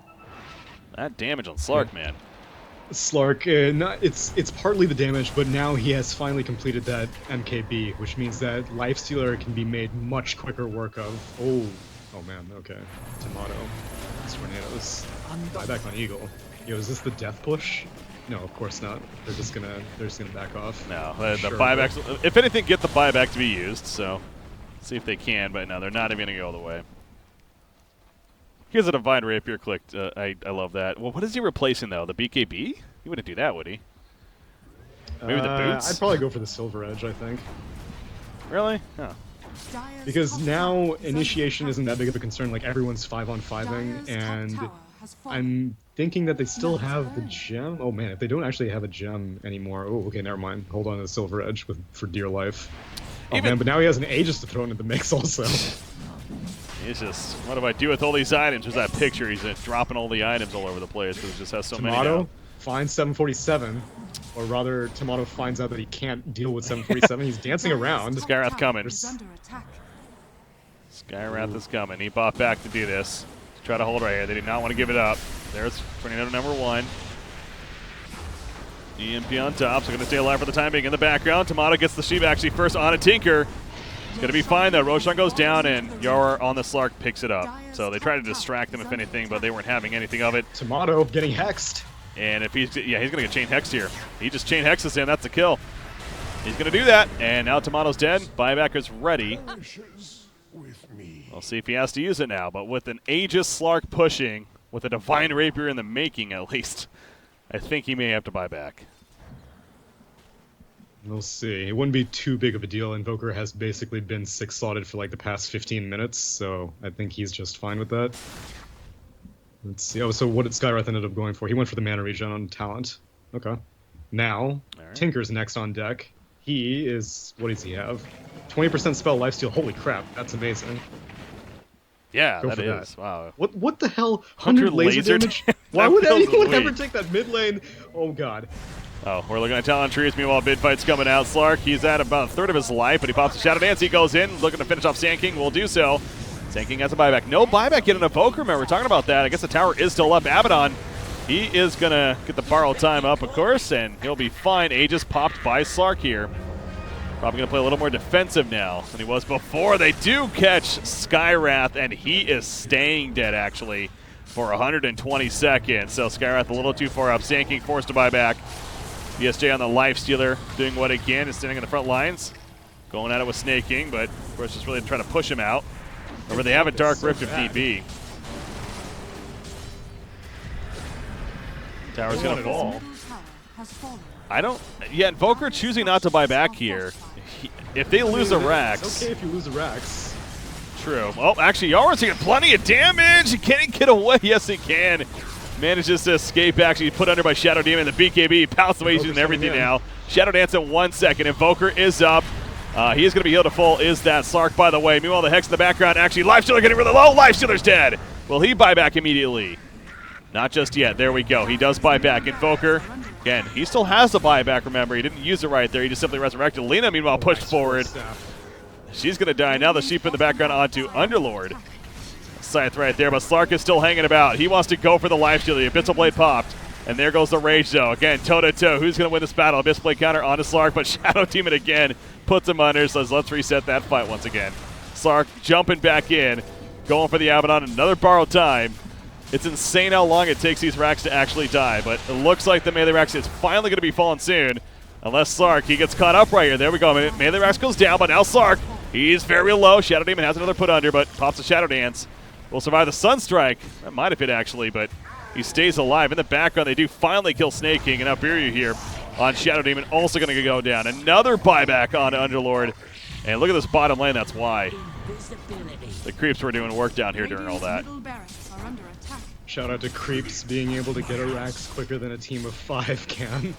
That damage on Slark, man. Slark, it's partly the damage, but now he has finally completed that MKB, which means that Lifestealer can be made much quicker work of. Oh man, okay. Tomato. Tornadoes. Buyback on Eagle. Yo, is this the death push? No, of course not. They're just gonna back off. No, the buybacks, if anything, get the buyback to be used, so see if they can, but no, they're not even gonna go all the way. Here's a Divine Rapier clicked. I love that. Well, what is he replacing, though? The BKB? He wouldn't do that, would he? Maybe the boots? I'd probably go for the Silver Edge, I think. Really? Oh. Because now initiation isn't that big of a concern, like everyone's 5-on-5ing, and I'm thinking that they still have the gem. Oh man, if they don't actually have a gem anymore, oh okay, never mind. Hold on to the Silver Edge for dear life. Oh man, but now he has an Aegis to throw into the mix also. He's just, what do I do with all these items? There's that picture, he's dropping all the items all over the place because it just has so many now. Tomato finds 747, or rather, Tomato finds out that he can't deal with 747. He's dancing around. Skywrath coming. Skywrath is coming. He bought back to do this. Try to hold right here. They did not want to give it up. There's tornado number 1. EMP on top, so going to stay alive for the time being. In the background, Tomato gets the sheep actually first on a Tinker. It's going to be fine, though. Roshan goes down, and Yara on the Slark picks it up. So they try to distract him, if anything, but they weren't having anything of it. Tomato getting hexed. And if he's going to get chain hexed here. He just chain hexes him. That's a kill. He's going to do that, and now Tomato's dead. Buyback is ready. We'll see if he has to use it now, but with an Aegis Slark pushing, with a Divine Rapier in the making, at least, I think he may have to buy back. We'll see. It wouldn't be too big of a deal. Invoker has basically been 6-slotted for like the past 15 minutes, so I think he's just fine with that. Let's see. Oh, so what did Skywrath ended up going for? He went for the mana regen on talent. Okay. Now, Tinker's next on deck. He is, what does he have? 20% spell lifesteal. Holy crap, that's amazing. Yeah, that is. Wow. What the hell? 100 laser damage? Why would anyone ever take that mid lane? Oh god. Oh, we're looking at Talon Trees. Meanwhile, bid fight's coming out. Slark, he's at about a third of his life, but he pops a Shadow Dance. He goes in, looking to finish off Sand King. Will do so. Sand King has a buyback. No buyback yet in Evoker, man. We're talking about that. I guess the tower is still up. Abaddon, he is going to get the borrow time up, of course, and he'll be fine. Aegis popped by Slark here. Probably going to play a little more defensive now than he was before. They do catch Skywrath, and he is staying dead, actually, for 120 seconds. So Skywrath a little too far up. Sand King forced to buy back. BSJ on the Lifestealer doing what he can and standing in the front lines. Going at it with Snake King, but of course just really trying to push him out. Remember, they have a Dark Rift if need be. Tower's going to fall. Yeah, Invoker choosing not to buy back here. If they lose a Rax. It's okay if you lose a Rax. True. Well, actually, Yara's taking plenty of damage. Can he get away? Yes, he can. Manages to escape, actually put under by Shadow Demon. The BKB pounced away using everything now. Shadow Dance in 1 second. Invoker is up. He is going to be healed to full. Is that Slark, by the way. Meanwhile, the Hex in the background. Actually, Lifestealer getting really low. Lifestealer's dead. Will he buy back immediately? Not just yet. There we go. He does buy back. Invoker, again, he still has the buyback, remember. He didn't use it right there. He just simply resurrected. Lena, meanwhile, pushed forward. She's going to die. Now the sheep in the background onto Underlord. Scythe right there, but Slark is still hanging about. He wants to go for the Lifesteal. The Abyssal Blade popped, and there goes the Rage, though. Again, toe-to-toe. Who's going to win this battle? Abyssal Blade counter onto Slark, but Shadow Demon again puts him under, so let's reset that fight once again. Slark jumping back in, going for the Abaddon. Another borrowed time. It's insane how long it takes these racks to actually die, but it looks like the melee racks is finally going to be falling soon. Unless Slark, he gets caught up right here. There we go. Melee racks goes down, but now Slark, he's very low. Shadow Demon has another put under, but pops a Shadow Dance. Will survive the Sunstrike. That might have hit actually, but he stays alive. In the background, they do finally kill Snake King, and now Biryu here on Shadow Demon also going to go down. Another buyback on Underlord. And look at this bottom lane, that's why. The creeps were doing work down here during all that. Shout out to creeps being able to get a Rax quicker than a team of 5 can.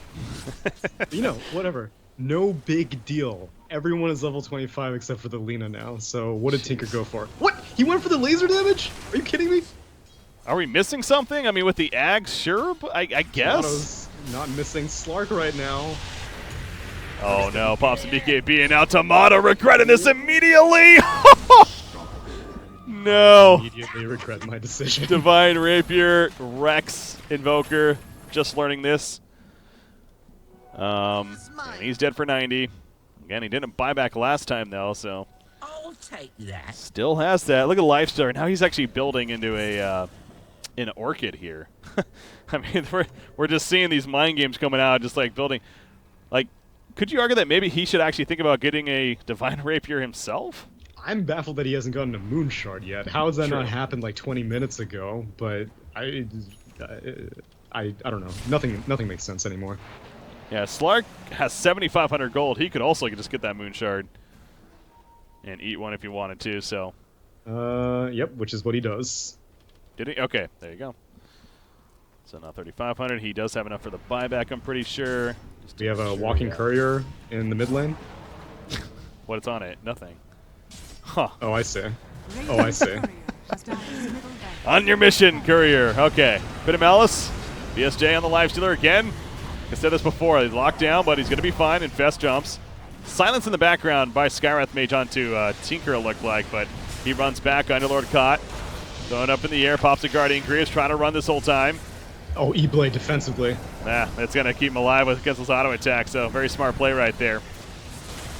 You know, whatever. No big deal. Everyone is level 25 except for the Lina now, so what did Tinker go for? What? He went for the laser damage? Are you kidding me? Are we missing something? I mean, with the Ags, sure, but I guess. Tomado's not missing Slark right now. Oh no, pops a BKB, and now Tomato regretting this immediately! No. Immediately regret my decision. Divine Rapier, Rex, Invoker, just learning this. And he's dead for 90. Again, he didn't buy back last time though, so. I'll take that. Still has that. Look at Lifestar. Now he's actually building into a an Orchid here. I mean, we're just seeing these mind games coming out, just like building. Like, could you argue that maybe he should actually think about getting a Divine Rapier himself? I'm baffled that he hasn't gotten a Moon Shard yet. How has that True. not happened like 20 minutes ago? But I don't know. Nothing makes sense anymore. Yeah, Slark has 7,500 gold. He could also just get that Moon Shard and eat one if he wanted to. So. Yep, which is what he does. Did he? Okay, there you go. So now 3,500. He does have enough for the buyback, I'm pretty sure. We have a walking courier in the mid lane. What's on it? Nothing. Huh. Oh, I see. Oh, I see. On your mission, Courier. Okay. Bit of Malice. BSJ on the Lifestealer again. I said this before. He's locked down, but he's going to be fine. Infest jumps. Silence in the background by Skywrath Mage onto Tinker, it looked like, but he runs back. Underlord caught. Throwing up in the air. Pops a Guardian Greaves, trying to run this whole time. Oh, E-Blade defensively. Nah, that's going to keep him alive against his auto attack, so very smart play right there.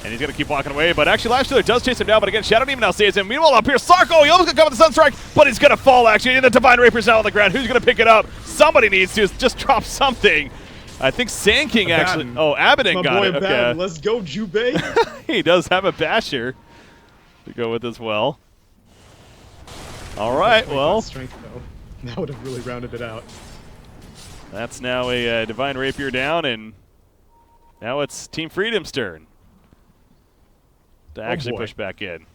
And he's going to keep walking away, but actually Lifestealer does chase him down, but again, Shadow Demon now saves him. Meanwhile, up here, Sarko, he almost going to come with the Sunstrike, but he's going to fall, actually, and the Divine Rapiers now on the ground. Who's going to pick it up? Somebody needs to just drop something. I think Sand King actually... Oh, Abaddon got it. Okay. Let's go, Jubei. He does have a Basher to go with as well. All right, well... Strength, though. That would have really rounded it out. That's now a Divine Rapier down, and now it's Team Freedom's turn to actually push back in.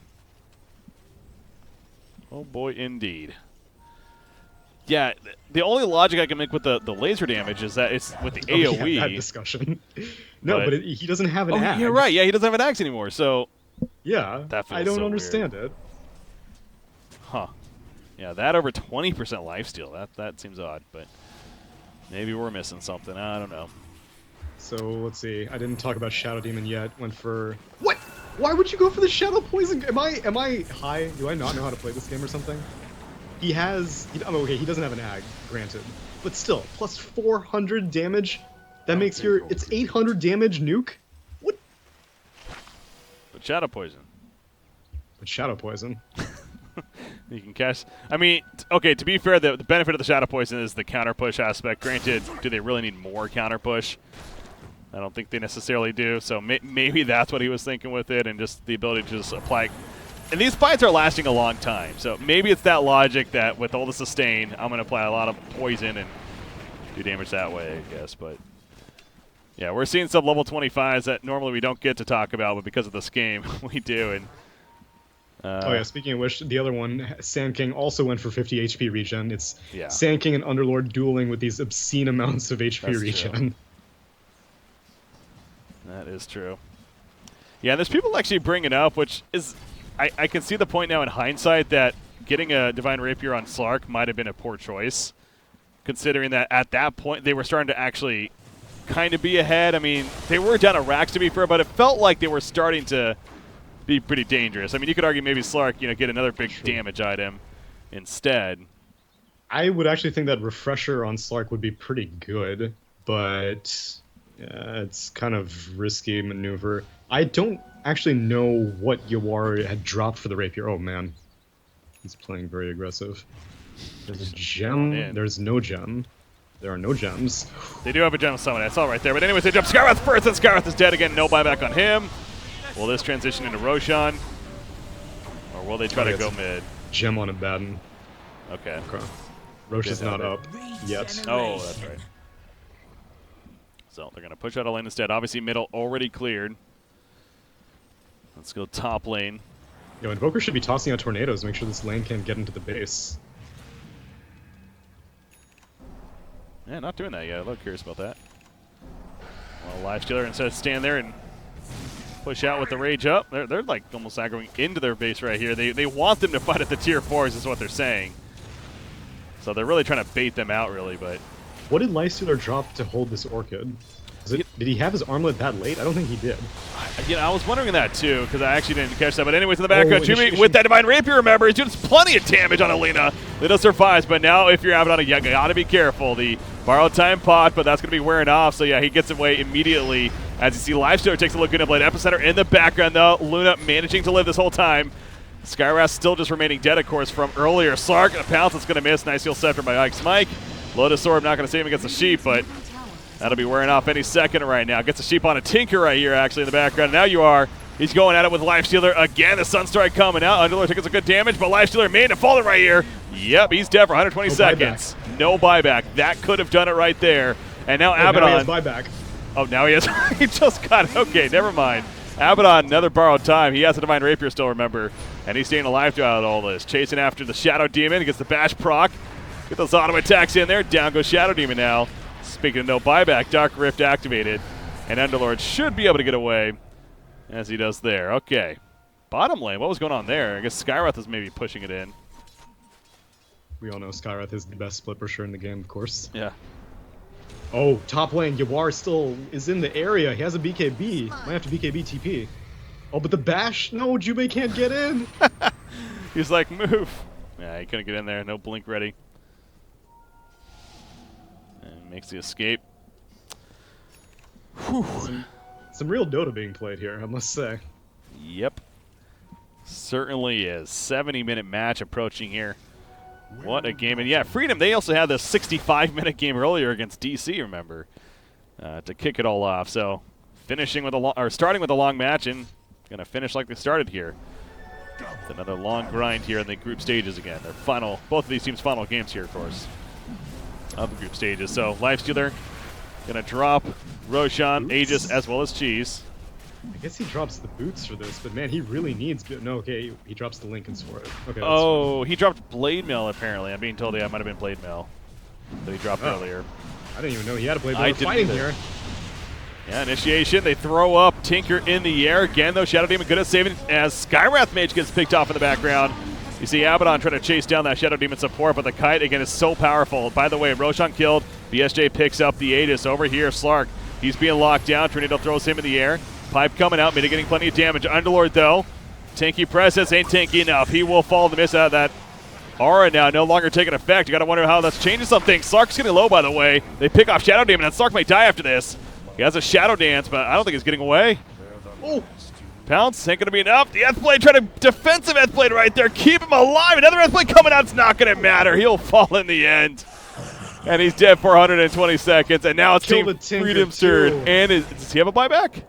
Oh boy, indeed. Yeah, the only logic I can make with the laser damage is that it's with the AoE. Yeah, that discussion. No, but he doesn't have an axe. You're right. Yeah, he doesn't have an axe anymore, so... Yeah, that feels I don't so understand weird. it. Huh. Yeah, that over 20% lifesteal. That seems odd, but maybe we're missing something. I don't know. So, let's see. I didn't talk about Shadow Demon yet. Went for... What? Why would you go for the Shadow Poison? Am I high? Do I not know how to play this game or something? He has... okay, he doesn't have an ag, granted. But still, plus 400 damage? That makes your... It's 800 damage nuke? What? But Shadow Poison. But Shadow Poison. You can cast... I mean, okay, to be fair, the benefit of the Shadow Poison is the counter push aspect. Granted, do they really need more counter push? I don't think they necessarily do, so maybe that's what he was thinking with it, and just the ability to just apply... And these fights are lasting a long time, so maybe it's that logic that with all the sustain, I'm going to apply a lot of poison and do damage that way, I guess, but... Yeah, we're seeing some level 25s that normally we don't get to talk about, but because of this game, we do, and... oh yeah, speaking of which, the other one, Sand King, also went for 50 HP regen. It's yeah. Sand King and Underlord dueling with these obscene amounts of HP That's regen. True. That is true. Yeah, there's people actually bring it up, which is... I can see the point now in hindsight that getting a Divine Rapier on Slark might have been a poor choice, considering that at that point they were starting to actually kind of be ahead. I mean, they were down a racks to be fair, but it felt like they were starting to be pretty dangerous. I mean, you could argue maybe Slark, get another big damage item instead. I would actually think that Refresher on Slark would be pretty good, but it's kind of risky maneuver. I don't actually know what Yawar had dropped for the Rapier. Oh man, he's playing very aggressive. There's a gem. There's no gem. There are no gems. They do have a gem summon. That's all right there. But anyways, they jump Skywrath first, and Skywrath is dead again. No buyback on him. Will this transition into Roshan? Or will they try to go mid? Gem on Abaddon. Okay. Rosh is not up yet. Oh, that's right. So they're going to push out a lane instead. Obviously, middle already cleared. Let's go top lane. Yo, Invoker should be tossing out tornadoes to make sure this lane can't get into the base. Yeah, not doing that yet. A little curious about that. Well, Lifestealer, instead of stand there and push out with the rage up, they're like almost aggroing into their base right here. They want them to fight at the tier 4s is what they're saying. So they're really trying to bait them out, really. But what did Lifestealer drop to hold this Orchid? Did he have his armlet that late? I don't think he did. I was wondering that too, because I actually didn't catch that. But anyways, in the background, Jimmy with that Divine Rapier, remember, he's doing plenty of damage on Alina. Lina survives, but now if you're Abaddon, you gotta be careful. The borrowed time pot, but that's gonna be wearing off. So yeah, he gets away immediately. As you see, Lifestealer takes a look at Blade Epicenter in the background, though. Luna managing to live this whole time. Skywrath still just remaining dead, of course, from earlier. Slark, a pounce that's gonna miss. Nice heal scepter by Ike's Mike. Lotus Orb not gonna save him against the sheep, but that'll be wearing off any second right now. Gets a sheep on a Tinker right here, actually, in the background. Now you are. He's going at it with Lifestealer again. The Sunstrike coming out. Underlord taking some good damage, but Lifestealer made to fall right here. Yep, he's dead for 120 seconds. No buyback. That could have done it right there. And now Abaddon. Now he has buyback. Oh, now he has. He just got it. Okay, never mind. Abaddon, another borrowed time. He has a Divine Rapier still, remember. And he's staying alive throughout all this. Chasing after the Shadow Demon. He gets the bash proc. Get those auto attacks in there. Down goes Shadow Demon now. Speaking of no buyback, Dark Rift activated. And Underlord should be able to get away as he does there. Okay. Bottom lane, what was going on there? I guess Skywrath is maybe pushing it in. We all know Skywrath is the best split pusher in the game, of course. Yeah. Oh, top lane, Yawar still is in the area. He has a BKB. Might have to BKB TP. Oh, but the bash? No, Jubei can't get in. He's like, move. Yeah, he couldn't get in there. No blink ready. And makes the escape. Whew. Some real Dota being played here, I must say. Yep. Certainly is. 70-minute match approaching here. What a game. And yeah, Freedom, they also had the 65-minute game earlier against DC, remember, to kick it all off. So finishing with starting with a long match and going to finish like they started here. With another long grind here in the group stages again. Their final, both of these teams' final games here, of course, of the group stages. So Lifestealer going to drop Roshan, Aegis, as well as Cheese. I guess he drops the boots for this, but man, he really needs... No, okay, he drops the Lincolns for it. Okay. Oh, he dropped Blade Mail, apparently. I'm being told that might have been Blade Mail that he dropped earlier. I didn't even know he had a Blade Mail. We're fighting here. Yeah, initiation. They throw up Tinker in the air. Again, though, Shadow Demon good at saving as Skywrath Mage gets picked off in the background. You see Abaddon trying to chase down that Shadow Demon support, but the kite, again, is so powerful. By the way, Roshan killed. BSJ picks up the Aegis over here. Slark, he's being locked down. Tornado throws him in the air. Pipe coming out, mitigating plenty of damage. Underlord, though, tanky presence ain't tanky enough. He will fall to miss out of that aura now, no longer taking effect. You got to wonder how that's changing something. Slark's getting low, by the way. They pick off Shadow Demon, and Slark might die after this. He has a Shadow Dance, but I don't think he's getting away. Oh, Pounce ain't going to be enough. The Earthblade trying to defensive Earthblade right there. Keep him alive. Another Earthblade coming out. It's not going to matter. He'll fall in the end. And he's dead for 120 seconds. And now it's Team Freedom's turn. And does he have a buyback?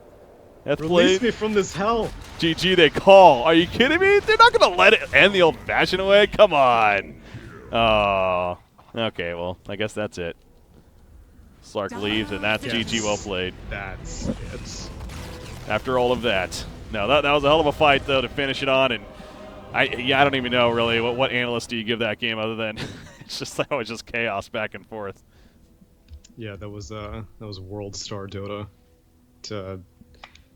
Release me from this hell. GG, they call. Are you kidding me? They're not going to let it end the old-fashioned way? Come on. Oh. Okay, well, I guess that's it. Slark leaves, and that's GG, well played. That's it. After all of that. No, that was a hell of a fight, though, to finish it on. And I don't even know, really, what analyst do you give that game other than it's just chaos back and forth. Yeah, that was World Star Dota.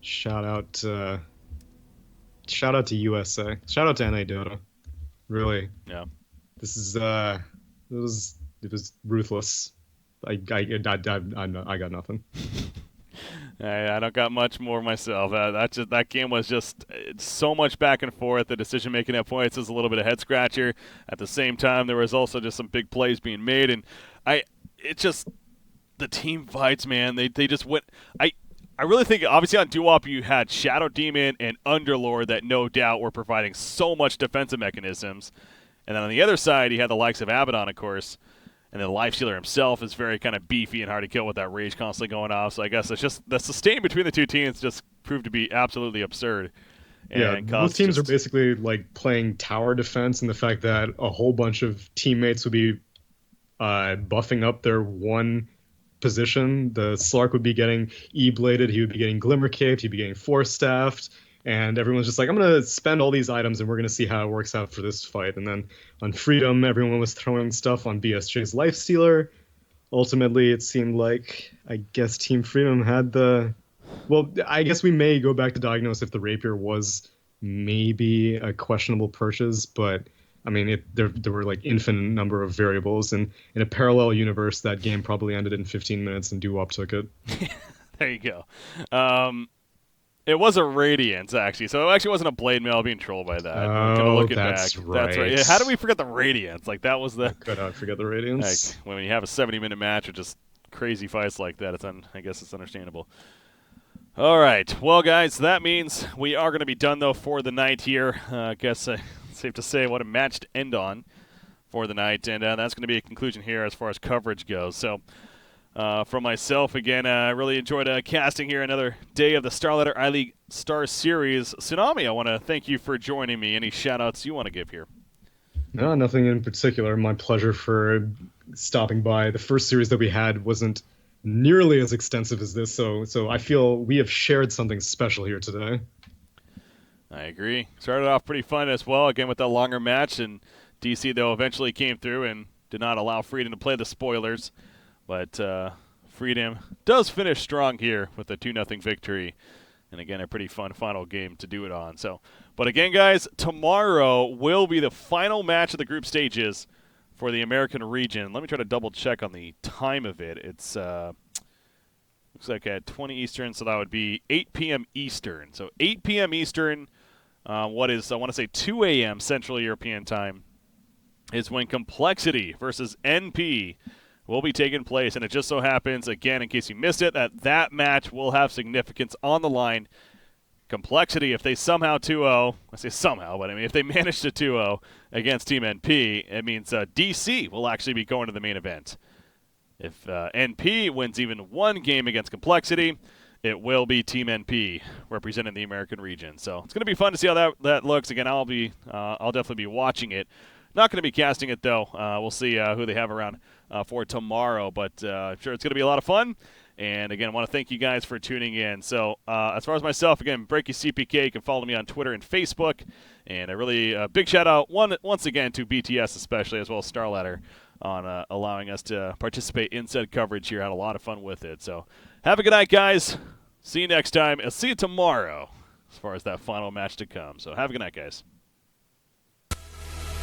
Shout out to USA. Shout out to NA Dota. Really. Yeah. This is it was ruthless. I got nothing. I don't got much more myself. That game was just so much back and forth. The decision making at points is a little bit of head scratcher. At the same time, there was also just some big plays being made, and the team fights, man. They just went. I really think, obviously, on Doo-Wop, you had Shadow Demon and Underlord that no doubt were providing so much defensive mechanisms. And then on the other side, you had the likes of Abaddon, of course, and then Lifestealer himself is very kind of beefy and hard to kill with that rage constantly going off. So I guess it's just the sustain between the two teams just proved to be absolutely absurd. Yeah, both teams are basically like playing tower defense, and the fact that a whole bunch of teammates would be buffing up their one position. The Slark would be getting E-bladed, he would be getting Glimmer Caped, he'd be getting Force Staffed, and everyone's just like, I'm going to spend all these items and we're going to see how it works out for this fight. And then on Freedom, everyone was throwing stuff on BSJ's Lifestealer. Ultimately, it seemed like, I guess, Team Freedom had the... Well, I guess we may go back to diagnose if the Rapier was maybe a questionable purchase, but I mean, there were like infinite number of variables, and in a parallel universe, that game probably ended in 15 minutes and Doo-Wop took it. There you go. It was a Radiance, actually, so it actually wasn't a Blade Mail being trolled by that. Oh, that's back. right. That's right. Yeah, how do we forget the Radiance? Like, that was the... I could not forget the Radiance. Like, when you have a 70-minute match with just crazy fights like that, I guess it's understandable. All right. Well, guys, that means we are going to be done, though, for the night here. I guess safe to say what a match to end on for the night, and that's going to be a conclusion here as far as coverage goes. So, from myself, again, I really enjoyed casting here another day of the Starladder iLeague Star Series. Tsunami, I want to thank you for joining me. Any shout-outs you want to give here? No, nothing in particular. My pleasure for stopping by. The first series that we had wasn't nearly as extensive as this, so I feel we have shared something special here today. I agree. Started off pretty fun as well, again with that longer match, and DC, though, eventually came through and did not allow Freedom to play the spoilers, but Freedom does finish strong here with a 2-0 victory, and again, a pretty fun final game to do it on. So, but again, guys, tomorrow will be the final match of the group stages for the American region. Let me try to double check on the time of it. It's looks like at 20 Eastern, so that would be 8 p.m. Eastern. So 8 p.m. Eastern, what is, I want to say 2 a.m. Central European time, is when Complexity versus NP will be taking place. And it just so happens, again, in case you missed it, that match will have significance on the line. Complexity, if they somehow 2-0, I say somehow, but I mean if they manage to 2-0 against Team NP, it means DC will actually be going to the main event. If NP wins even one game against Complexity, it will be Team NP representing the American region. So it's going to be fun to see how that looks. Again, I'll definitely be watching it. Not going to be casting it, though. We'll see who they have around for tomorrow, but I'm sure it's going to be a lot of fun. And, again, I want to thank you guys for tuning in. So, as far as myself, again, Breaky CPK, you can follow me on Twitter and Facebook. And a really big shout-out, once again, to BTS especially, as well as Starladder, on allowing us to participate in said coverage here. Had a lot of fun with it. So, have a good night, guys. See you next time. I'll see you tomorrow as far as that final match to come. So, have a good night, guys.